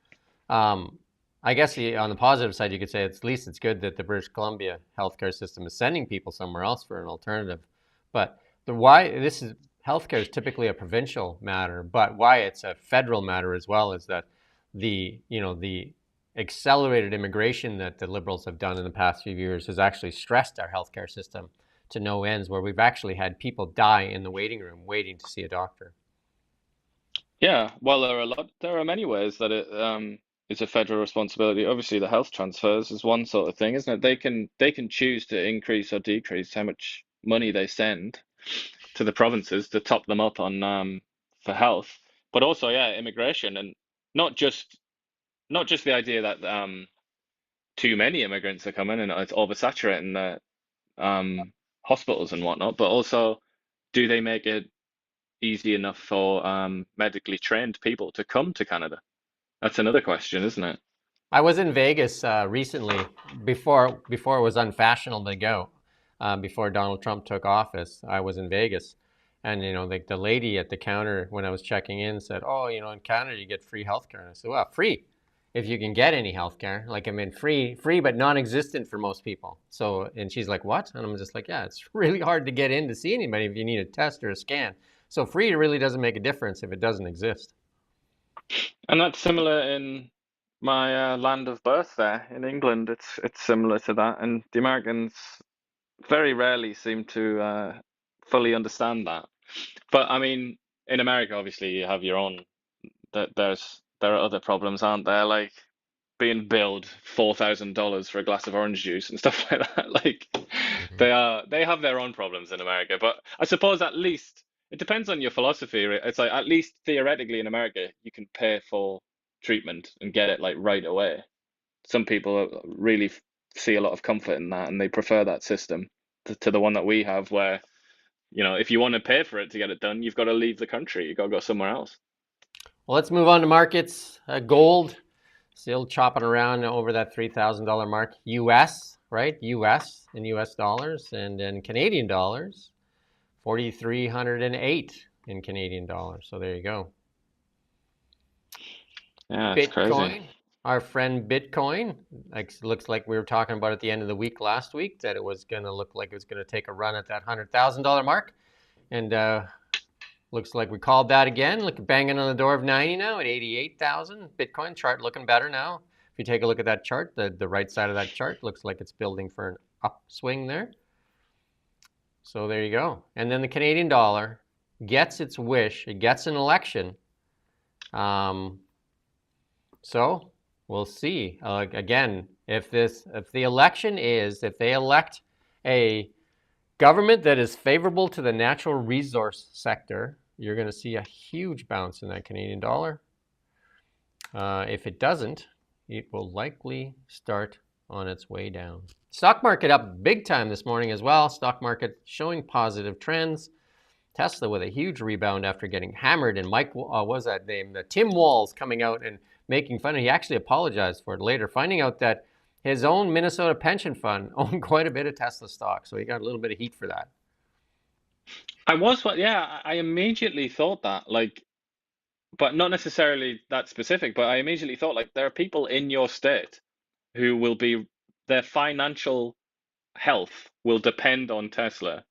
I guess on the positive side, you could say at least it's good that the British Columbia healthcare system is sending people somewhere else for an alternative. But healthcare is typically a provincial matter, but why it's a federal matter as well is that the accelerated immigration that the Liberals have done in the past few years has actually stressed our healthcare system to no ends, where we've actually had people die in the waiting room waiting to see a doctor. Yeah, well, there are many ways that it's a federal responsibility. Obviously, the health transfers is one sort of thing, isn't it? They can choose to increase or decrease how much money they send to the provinces to top them up on for health, but also immigration, and not just the idea that too many immigrants are coming and it's oversaturating the hospitals and whatnot, but also do they make it easy enough for medically trained people to come to Canada? That's another question, isn't it? I was in Vegas recently before it was unfashionable to go. Before Donald Trump took office, I was in Vegas, and the lady at the counter when I was checking in said, "Oh, in Canada you get free healthcare." And I said, "Well, free if you can get any healthcare. Like, I mean, free, but non-existent for most people." So, and she's like, "What?" And I'm just like, "Yeah, it's really hard to get in to see anybody if you need a test or a scan. So free really doesn't make a difference if it doesn't exist." And that's similar in my land of birth there in England. It's similar to that, and the Americans very rarely seem to fully understand that. But I mean, in America, obviously, you have your own. There are other problems, aren't there? Like being billed $4,000 for a glass of orange juice and stuff like that. Like they have their own problems in America. But I suppose at least it depends on your philosophy. It's like at least theoretically in America, you can pay for treatment and get it like right away. Some people really see a lot of comfort in that, and they prefer that system to the one that we have, where if you want to pay for it to get it done, you've got to leave the country. You've got to go somewhere else. Well, let's move on to markets. Gold still chopping around over that $3,000 mark. US, right? US in US dollars, and in Canadian dollars, 4,308 in Canadian dollars. So there you go. Yeah, it's crazy. Our friend Bitcoin, looks like we were talking about at the end of the week last week that it was going to look like it was going to take a run at that $100,000 mark, and looks like we called that again. Banging on the door of 90 now at 88,000. Bitcoin chart looking better now. If you take a look at that chart, the right side of that chart looks like it's building for an upswing there. So there you go. And then the Canadian dollar gets its wish. It gets an election. So we'll see. Again, if they elect a government that is favorable to the natural resource sector, you're going to see a huge bounce in that Canadian dollar. If it doesn't, it will likely start on its way down. Stock market up big time this morning as well. Stock market showing positive trends. Tesla with a huge rebound after getting hammered, and Mike, what was that name? Tim Walz coming out and making fun. He actually apologized for it later, finding out that his own Minnesota pension fund owned quite a bit of Tesla stock, so he got a little bit of heat for that. I immediately thought that, like, but not necessarily that specific, but I immediately thought, like, there are people in your state who will be, their financial health will depend on Tesla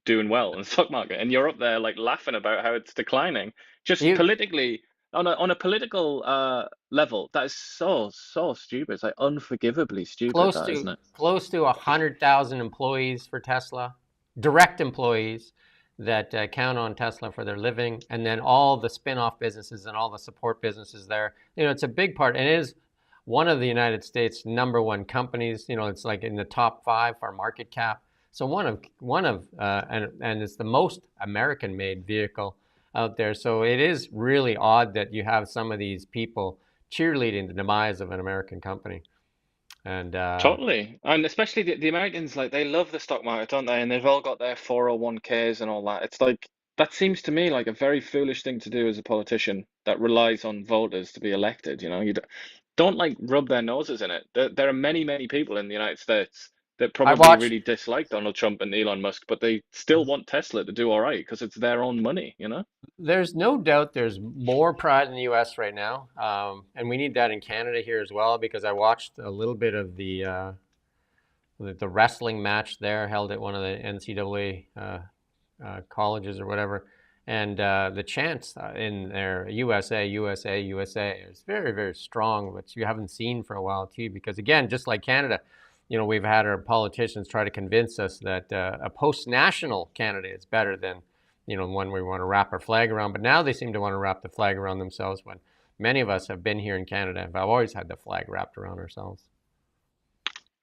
doing well in the stock market, and you're up there like laughing about how it's declining. Just politically, on a political level, that is so stupid. It's like unforgivably stupid, isn't it? Close to 100,000 employees for Tesla, direct employees that count on Tesla for their living, and then all the spin-off businesses and all the support businesses there. You know, it's a big part, and it is one of the United States' #1 companies. You know, it's like in the top 5 for market cap. So and it's the most American-made vehicle out there. So it is really odd that you have some of these people cheerleading the demise of an American company. And totally, and especially the Americans, like, they love the stock market, don't they? And they've all got their 401ks and all that. It's like, that seems to me like a very foolish thing to do as a politician that relies on voters to be elected. You know, you don't like rub their noses in it. There are many people in the United States that probably really dislike Donald Trump and Elon Musk, but they still want Tesla to do all right because it's their own money, you know? There's no doubt there's more pride in the U.S. right now, and we need that in Canada here as well, because I watched a little bit of the wrestling match there held at one of the NCAA colleges or whatever, and the chants in there, USA, USA, USA, is very, very strong, which you haven't seen for a while too, because again, just like Canada, you know, we've had our politicians try to convince us that a post-national Canada is better than, you know, one we want to wrap our flag around. But now they seem to want to wrap the flag around themselves, when many of us have been here in Canada and have always had the flag wrapped around ourselves.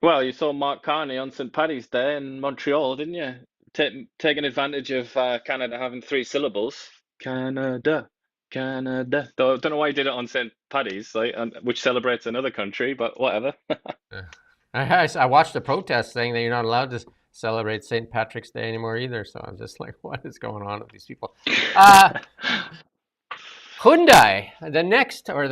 Well, you saw Mark Carney on St. Paddy's Day in Montreal, didn't you? Taking advantage of Canada having 3 syllables. Canada, Canada. Though I don't know why he did it on St. Paddy's, like, which celebrates another country, but whatever. I watched the protest saying that you're not allowed to celebrate St. Patrick's Day anymore either. So I'm just like, what is going on with these people? Hyundai, the next, or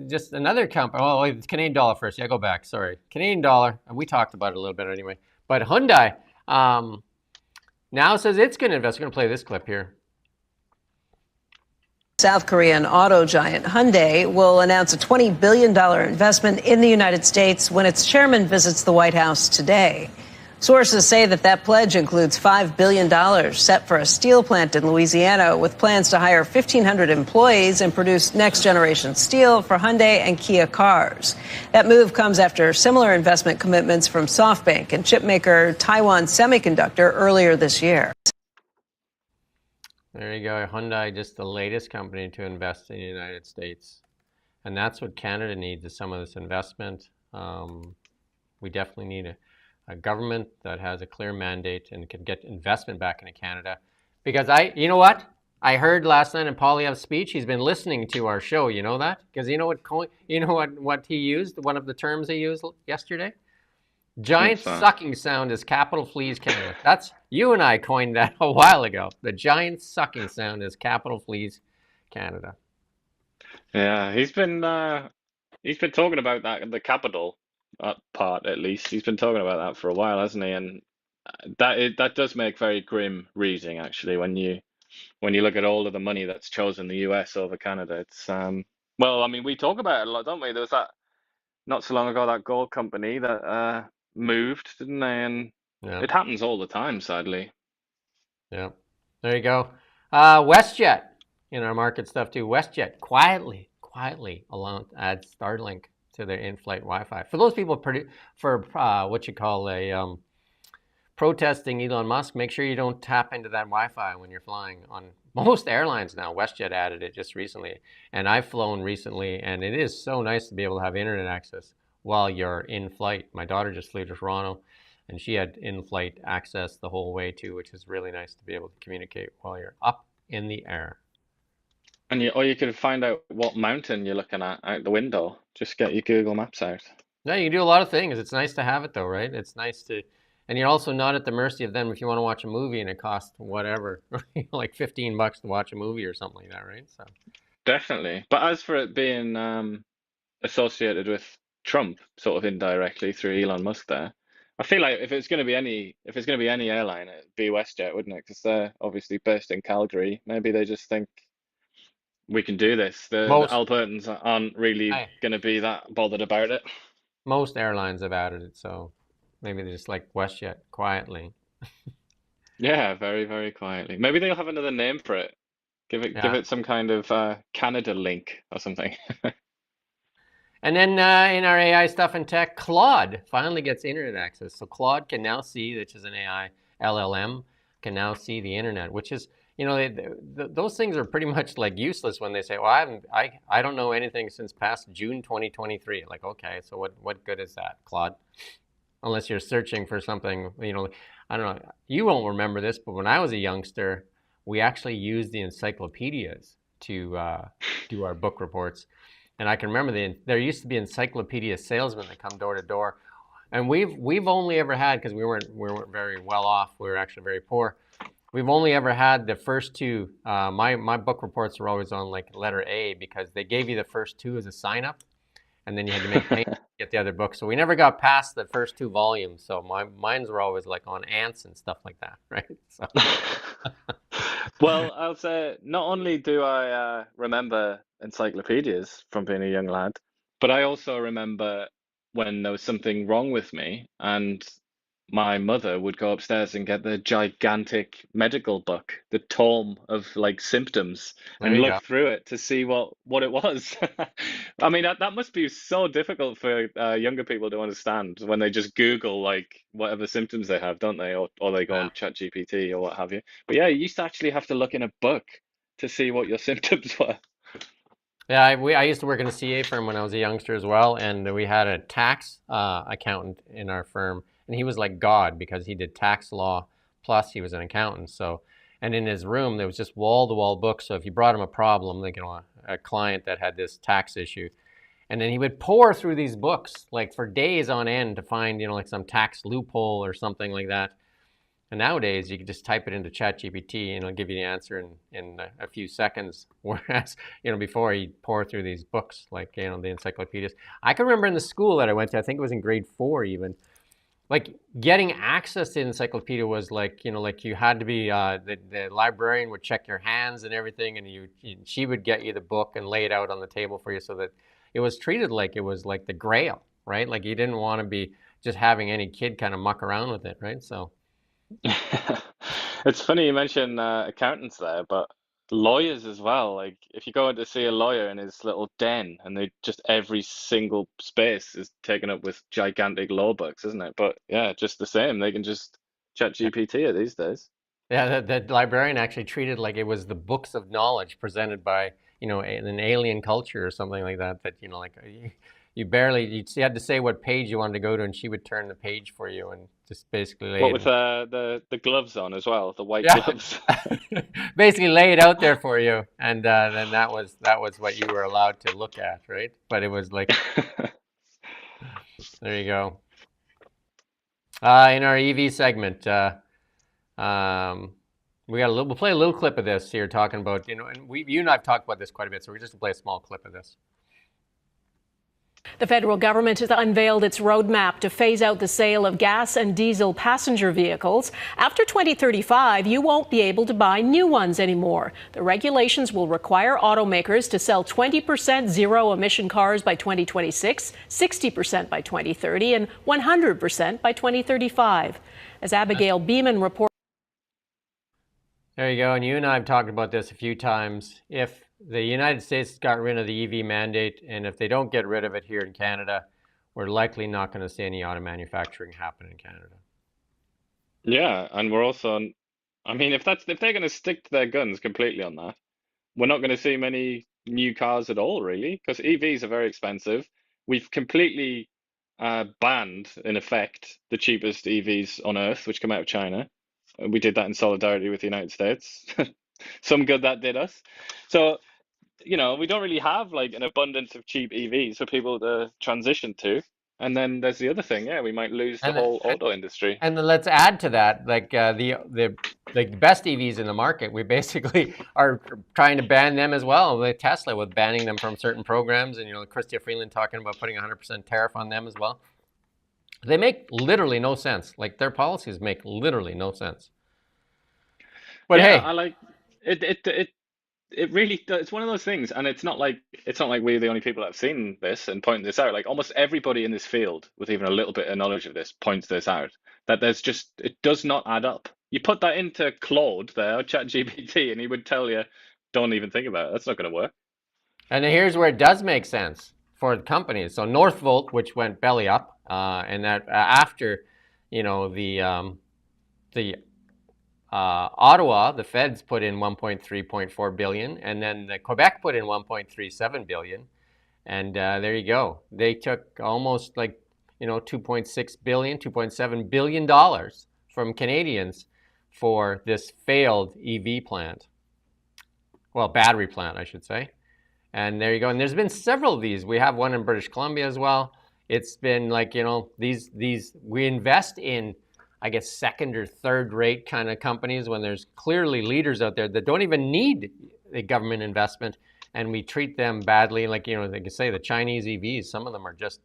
just another company. Oh, it's Canadian dollar first. Yeah, go back. Sorry. Canadian dollar. We talked about it a little bit anyway. But Hyundai now says it's going to invest. We're going to play this clip here. South Korean auto giant Hyundai will announce a $20 billion investment in the United States when its chairman visits the White House today. Sources say that pledge includes $5 billion set for a steel plant in Louisiana, with plans to hire 1,500 employees and produce next-generation steel for Hyundai and Kia cars. That move comes after similar investment commitments from SoftBank and chipmaker Taiwan Semiconductor earlier this year. There you go. Hyundai, just the latest company to invest in the United States. And that's what Canada needs, is some of this investment. We definitely need a government that has a clear mandate and can get investment back into Canada. Because you know what? I heard last night in Poilievre's speech, he's been listening to our show. You know that? Because you know what he used? One of the terms he used yesterday? Giant sucking sound is capital fleas Canada. That's, you and I coined that a while ago. The giant sucking sound is capital fleas Canada. Yeah, he's been talking about that, the capital part at least. He's been talking about that for a while, hasn't he? And that does make very grim reading, actually, when you look at all of the money that's chosen the US over Canada. It's well, I mean, we talk about it a lot, don't we? There was that not so long ago, that gold company that moved, didn't they? And it happens all the time, sadly. Yeah. There you go. WestJet in our market stuff too. WestJet quietly alone adds Starlink to their in-flight Wi-Fi. For those people what you call a protesting Elon Musk, make sure you don't tap into that Wi-Fi when you're flying on most airlines now. WestJet added it just recently, and I've flown recently, and it is so nice to be able to have internet access while you're in flight. My daughter just flew to Toronto, and she had in-flight access the whole way too, which is really nice to be able to communicate while you're up in the air. And or you could find out what mountain you're looking at out the window. Just get your Google Maps out. Yeah, you can do a lot of things. It's nice to have it though, right? It's nice to, and you're also not at the mercy of them if you want to watch a movie and it costs whatever, like $15 to watch a movie or something like that, right? So Definitely. But as for it being associated with Trump, sort of indirectly through Elon Musk there, I feel like if it's going to be any airline, it'd be WestJet, wouldn't it? Because they're obviously based in Calgary. Maybe they just think we can do this. The Albertans aren't really going to be that bothered about it. Most airlines have added it, so maybe they just like WestJet quietly. Yeah, very, very quietly. Maybe they'll have another name for it. Give it some kind of Canada link or something. And then in our AI stuff and tech, Claude finally gets internet access. So Claude can now see, which is an AI LLM, can now see the internet, which is, you know, those things are pretty much like useless when they say, well, I don't know anything since past June 2023. Like, okay, so what good is that, Claude? Unless you're searching for something, you know, I don't know, you won't remember this, but when I was a youngster, we actually used the encyclopedias to do our book reports. And I can remember there used to be encyclopedia salesmen that come door to door. And we've only ever had, because we weren't very well off, we were actually very poor. We've only ever had the first two. My book reports were always on like letter A, because they gave you the first two as a sign up, and then you had to make payments to get the other book. So we never got past the first two volumes. So mines were always like on ants and stuff like that, right? So. Well, I'll say not only do I remember encyclopedias from being a young lad, but I also remember when there was something wrong with me and my mother would go upstairs and get the gigantic medical book, the tome of like symptoms, and look through it to see what it was. I mean, that must be so difficult for younger people to understand when they just Google like whatever symptoms they have, don't they? Or they go on ChatGPT or what have you. But yeah, you used to actually have to look in a book to see what your symptoms were. Yeah, I used to work in a CA firm when I was a youngster as well, and we had a tax accountant in our firm. And he was like God, because he did tax law, plus he was an accountant. So, and in his room, there was just wall-to-wall books. So if you brought him a problem, like, you know, a client that had this tax issue, and then he would pour through these books, like for days on end to find, you know, like some tax loophole or something like that. And nowadays, you can just type it into ChatGPT and it'll give you the answer in a few seconds. Whereas, you know, before he'd pour through these books, like, you know, the encyclopedias. I can remember in the school that I went to, I think it was in grade 4 even, like getting access to the encyclopedia was like, you know, like you had to be, the librarian would check your hands and everything, and she would get you the book and lay it out on the table for you, so that it was treated like it was like the Grail, right? Like you didn't want to be just having any kid kind of muck around with it, right? So. It's funny you mention accountants there, but lawyers as well. Like if you go in to see a lawyer in his little den, and every single space is taken up with gigantic law books, isn't it? But yeah, just the same, they can just ChatGPT it these days. Yeah, the librarian actually treated like it was the books of knowledge presented by, you know, an alien culture or something like that. That, you know, like you had to say what page you wanted to go to, and she would turn the page for you and just basically lay with the gloves on as well, the white gloves. Basically lay it out there for you, and then that was what you were allowed to look at, right? But it was like, there you go. In our EV segment, we'll play a little clip of this here, talking about, you know, and you and I've talked about this quite a bit, so we're just gonna play a small clip of this. The federal government has unveiled its roadmap to phase out the sale of gas and diesel passenger vehicles. After 2035, you won't be able to buy new ones anymore. The regulations will require automakers to sell 20% zero-emission cars by 2026, 60% by 2030, and 100% by 2035. As Abigail Beeman reports. There you go, and you and I have talked about this a few times. If the United States got rid of the EV mandate, and if they don't get rid of it here in Canada, we're likely not going to see any auto manufacturing happen in Canada. Yeah, and we're also, I mean, if they're going to stick to their guns completely on that, we're not going to see many new cars at all, really, because EVs are very expensive. We've completely banned, in effect, the cheapest EVs on earth, which come out of China. We did that in solidarity with the United States. Some good that did us. So, you know, we don't really have like an abundance of cheap EVs for people to transition to. And then there's the other thing, yeah, we might lose the whole auto industry. And then let's add to that, like the best EVs in the market, we basically are trying to ban them as well. Like Tesla, with banning them from certain programs, and Chrystia Freeland talking about putting 100% tariff on them as well. They make literally no sense. Like their policies make literally no sense. But yeah, hey, I like it. It really does. It's one of those things, and it's not like we're the only people that have seen this and point this out. Like almost everybody in this field with even a little bit of knowledge of this points this out, that there's just, it does not add up. You put that into Claude there, ChatGPT, and he would tell you, don't even think about it. That's not going to work. And here's where it does make sense for the companies. So Northvolt, which went belly up, and that after, the Ottawa, the feds put in 1.3.4 billion, and then the Quebec put in 1.37 billion, and there you go. They took almost like 2.6 billion, 2.7 billion dollars from Canadians for this failed EV plant. Well, battery plant, I should say. And there you go. And there's been several of these. We have one in British Columbia as well. It's been like these we invest in, I guess, second or third rate kind of companies when there's clearly leaders out there that don't even need the government investment, and we treat them badly. Like, they can say the Chinese EVs, some of them are just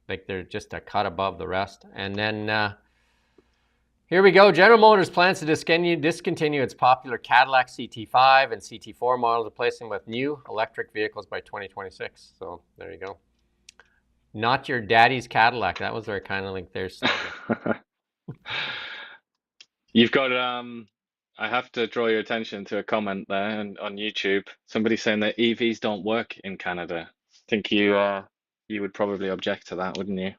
like, they're just a cut above the rest. And then here we go. General Motors plans to discontinue its popular Cadillac CT5 and CT4 models, replacing them with new electric vehicles by 2026. So there you go. Not your daddy's Cadillac. That was their kind of like their slogan. You've got, I have to draw your attention to a comment there on YouTube. Somebody saying that EVs don't work in Canada. I think you would probably object to that, wouldn't you?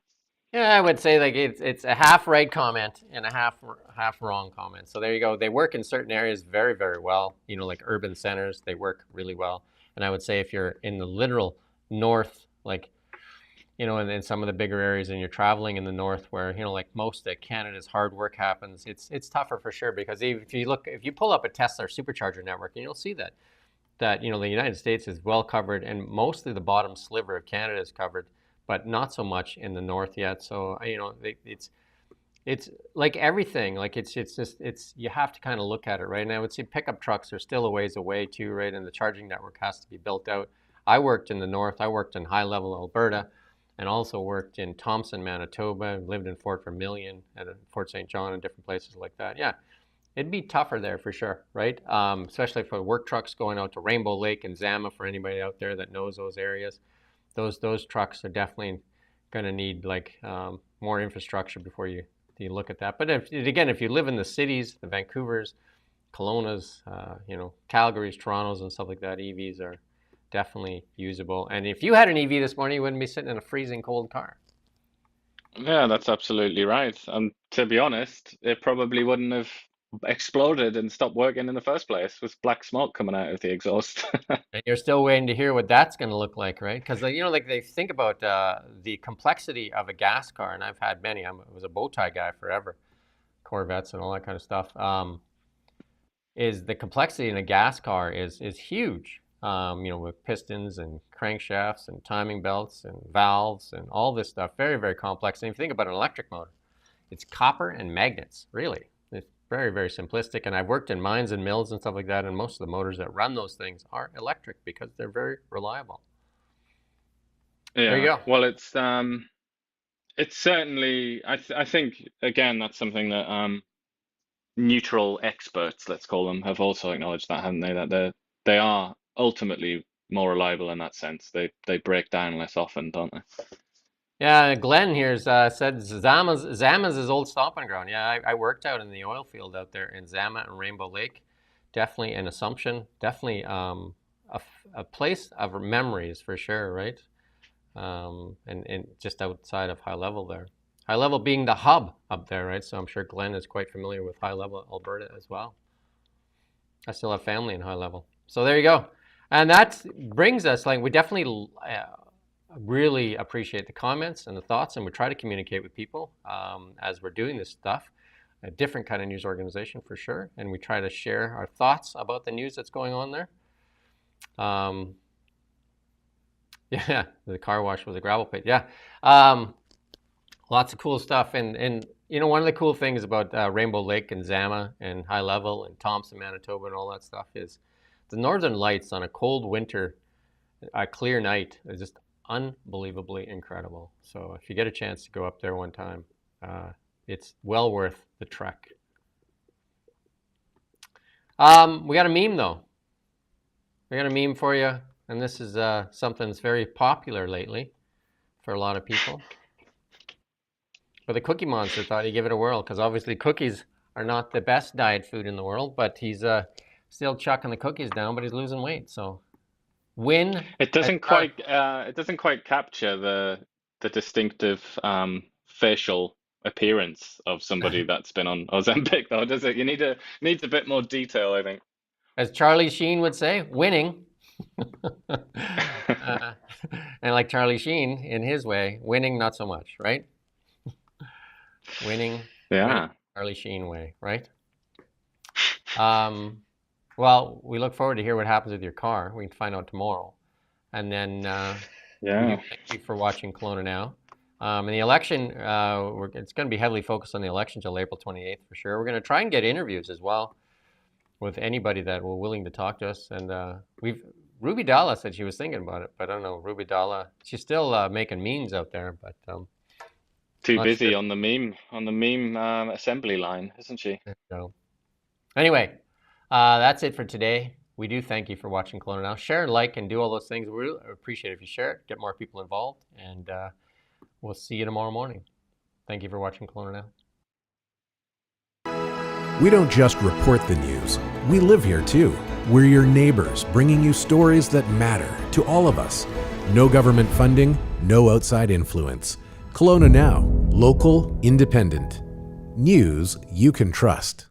Yeah, I would say like it's a half right comment and a half wrong comment. So there you go. They work in certain areas very, very well. Like urban centers, they work really well. And I would say if you're in the literal north, like, and in some of the bigger areas, and you're traveling in the north where, like most of Canada's hard work happens, it's tougher for sure, because if you pull up a Tesla supercharger network, and you'll see that the United States is well covered, and mostly the bottom sliver of Canada is covered, but not so much in the north yet. So, it's like everything, like it's you have to kind of look at it, right? And I would say pickup trucks are still a ways away too, right? And the charging network has to be built out. I worked in the north. I worked in high level Alberta, and also worked in Thompson, Manitoba, lived in Fort Vermilion and Fort St. John and different places like that. Yeah, it'd be tougher there for sure, right? Especially for work trucks going out to Rainbow Lake and Zama, for anybody out there that knows those areas. Those trucks are definitely going to need like more infrastructure before you look at that. But if you live in the cities, the Vancouvers, Kelownas, Calgarys, Torontos, and stuff like that, EVs are definitely usable. And if you had an EV this morning, you wouldn't be sitting in a freezing cold car. Yeah, that's absolutely right. And to be honest, it probably wouldn't have exploded and stopped working in the first place with black smoke coming out of the exhaust. And you're still waiting to hear what that's going to look like, right? Because like they think about the complexity of a gas car, and I've had many. I was a bow tie guy forever, Corvettes and all that kind of stuff. Is the complexity in a gas car is huge. With pistons and crankshafts and timing belts and valves and all this stuff, very, very complex. And if you think about an electric motor, it's copper and magnets, really. It's very, very simplistic. And I've worked in mines and mills and stuff like that, and most of the motors that run those things are electric because they're very reliable. Yeah. There you go. Well, it's certainly, I think, again, that's something that neutral experts, let's call them, have also acknowledged that, haven't they? That they are ultimately more reliable in that sense. They break down less often, don't they? Yeah, Glenn here said Zama's his old stomping ground. Yeah, I worked out in the oil field out there in Zama and Rainbow Lake. Definitely an Assumption. Definitely a place of memories for sure, right? And just outside of High Level there. High Level being the hub up there, right? So I'm sure Glenn is quite familiar with High Level, Alberta as well. I still have family in High Level. So there you go. And that brings us, like, we definitely really appreciate the comments and the thoughts, and we try to communicate with people as we're doing this stuff. A different kind of news organization for sure, and we try to share our thoughts about the news that's going on there. Yeah, the car wash was a gravel pit. Yeah, lots of cool stuff, and you know, one of the cool things about Rainbow Lake and Zama and High Level and Thompson, Manitoba, and all that stuff is the Northern Lights on a cold winter, a clear night is just unbelievably incredible. So if you get a chance to go up there one time, it's well worth the trek. We got a meme though. We got a meme for you, and this is something that's very popular lately for a lot of people. But the Cookie Monster thought he'd give it a whirl, because obviously cookies are not the best diet food in the world, but he's still chucking the cookies down, but he's losing weight. So win. It doesn't quite capture the distinctive facial appearance of somebody that's been on Ozempic, though, does it? Needs a bit more detail, I think. As Charlie Sheen would say, winning. And like Charlie Sheen, in his way, winning not so much, right? Winning, yeah. Charlie Sheen way, right? Well, we look forward to hear what happens with your car. We can find out tomorrow. And then thank you for watching Kelowna Now. And the election, it's going to be heavily focused on the election till April 28th for sure. We're going to try and get interviews as well with anybody that will willing to talk to us. And Ruby Dalla said she was thinking about it, but I don't know. Ruby Dalla, she's still making memes out there, but too busy on the meme assembly line, isn't she? So, anyway, that's it for today. We do thank you for watching Kelowna Now. Share and like and do all those things. We really appreciate it if you share it, get more people involved, and we'll see you tomorrow morning. Thank you for watching Kelowna Now. We don't just report the news. We live here too. We're your neighbors, bringing you stories that matter to all of us. No government funding, no outside influence. Kelowna Now, local, independent. News you can trust.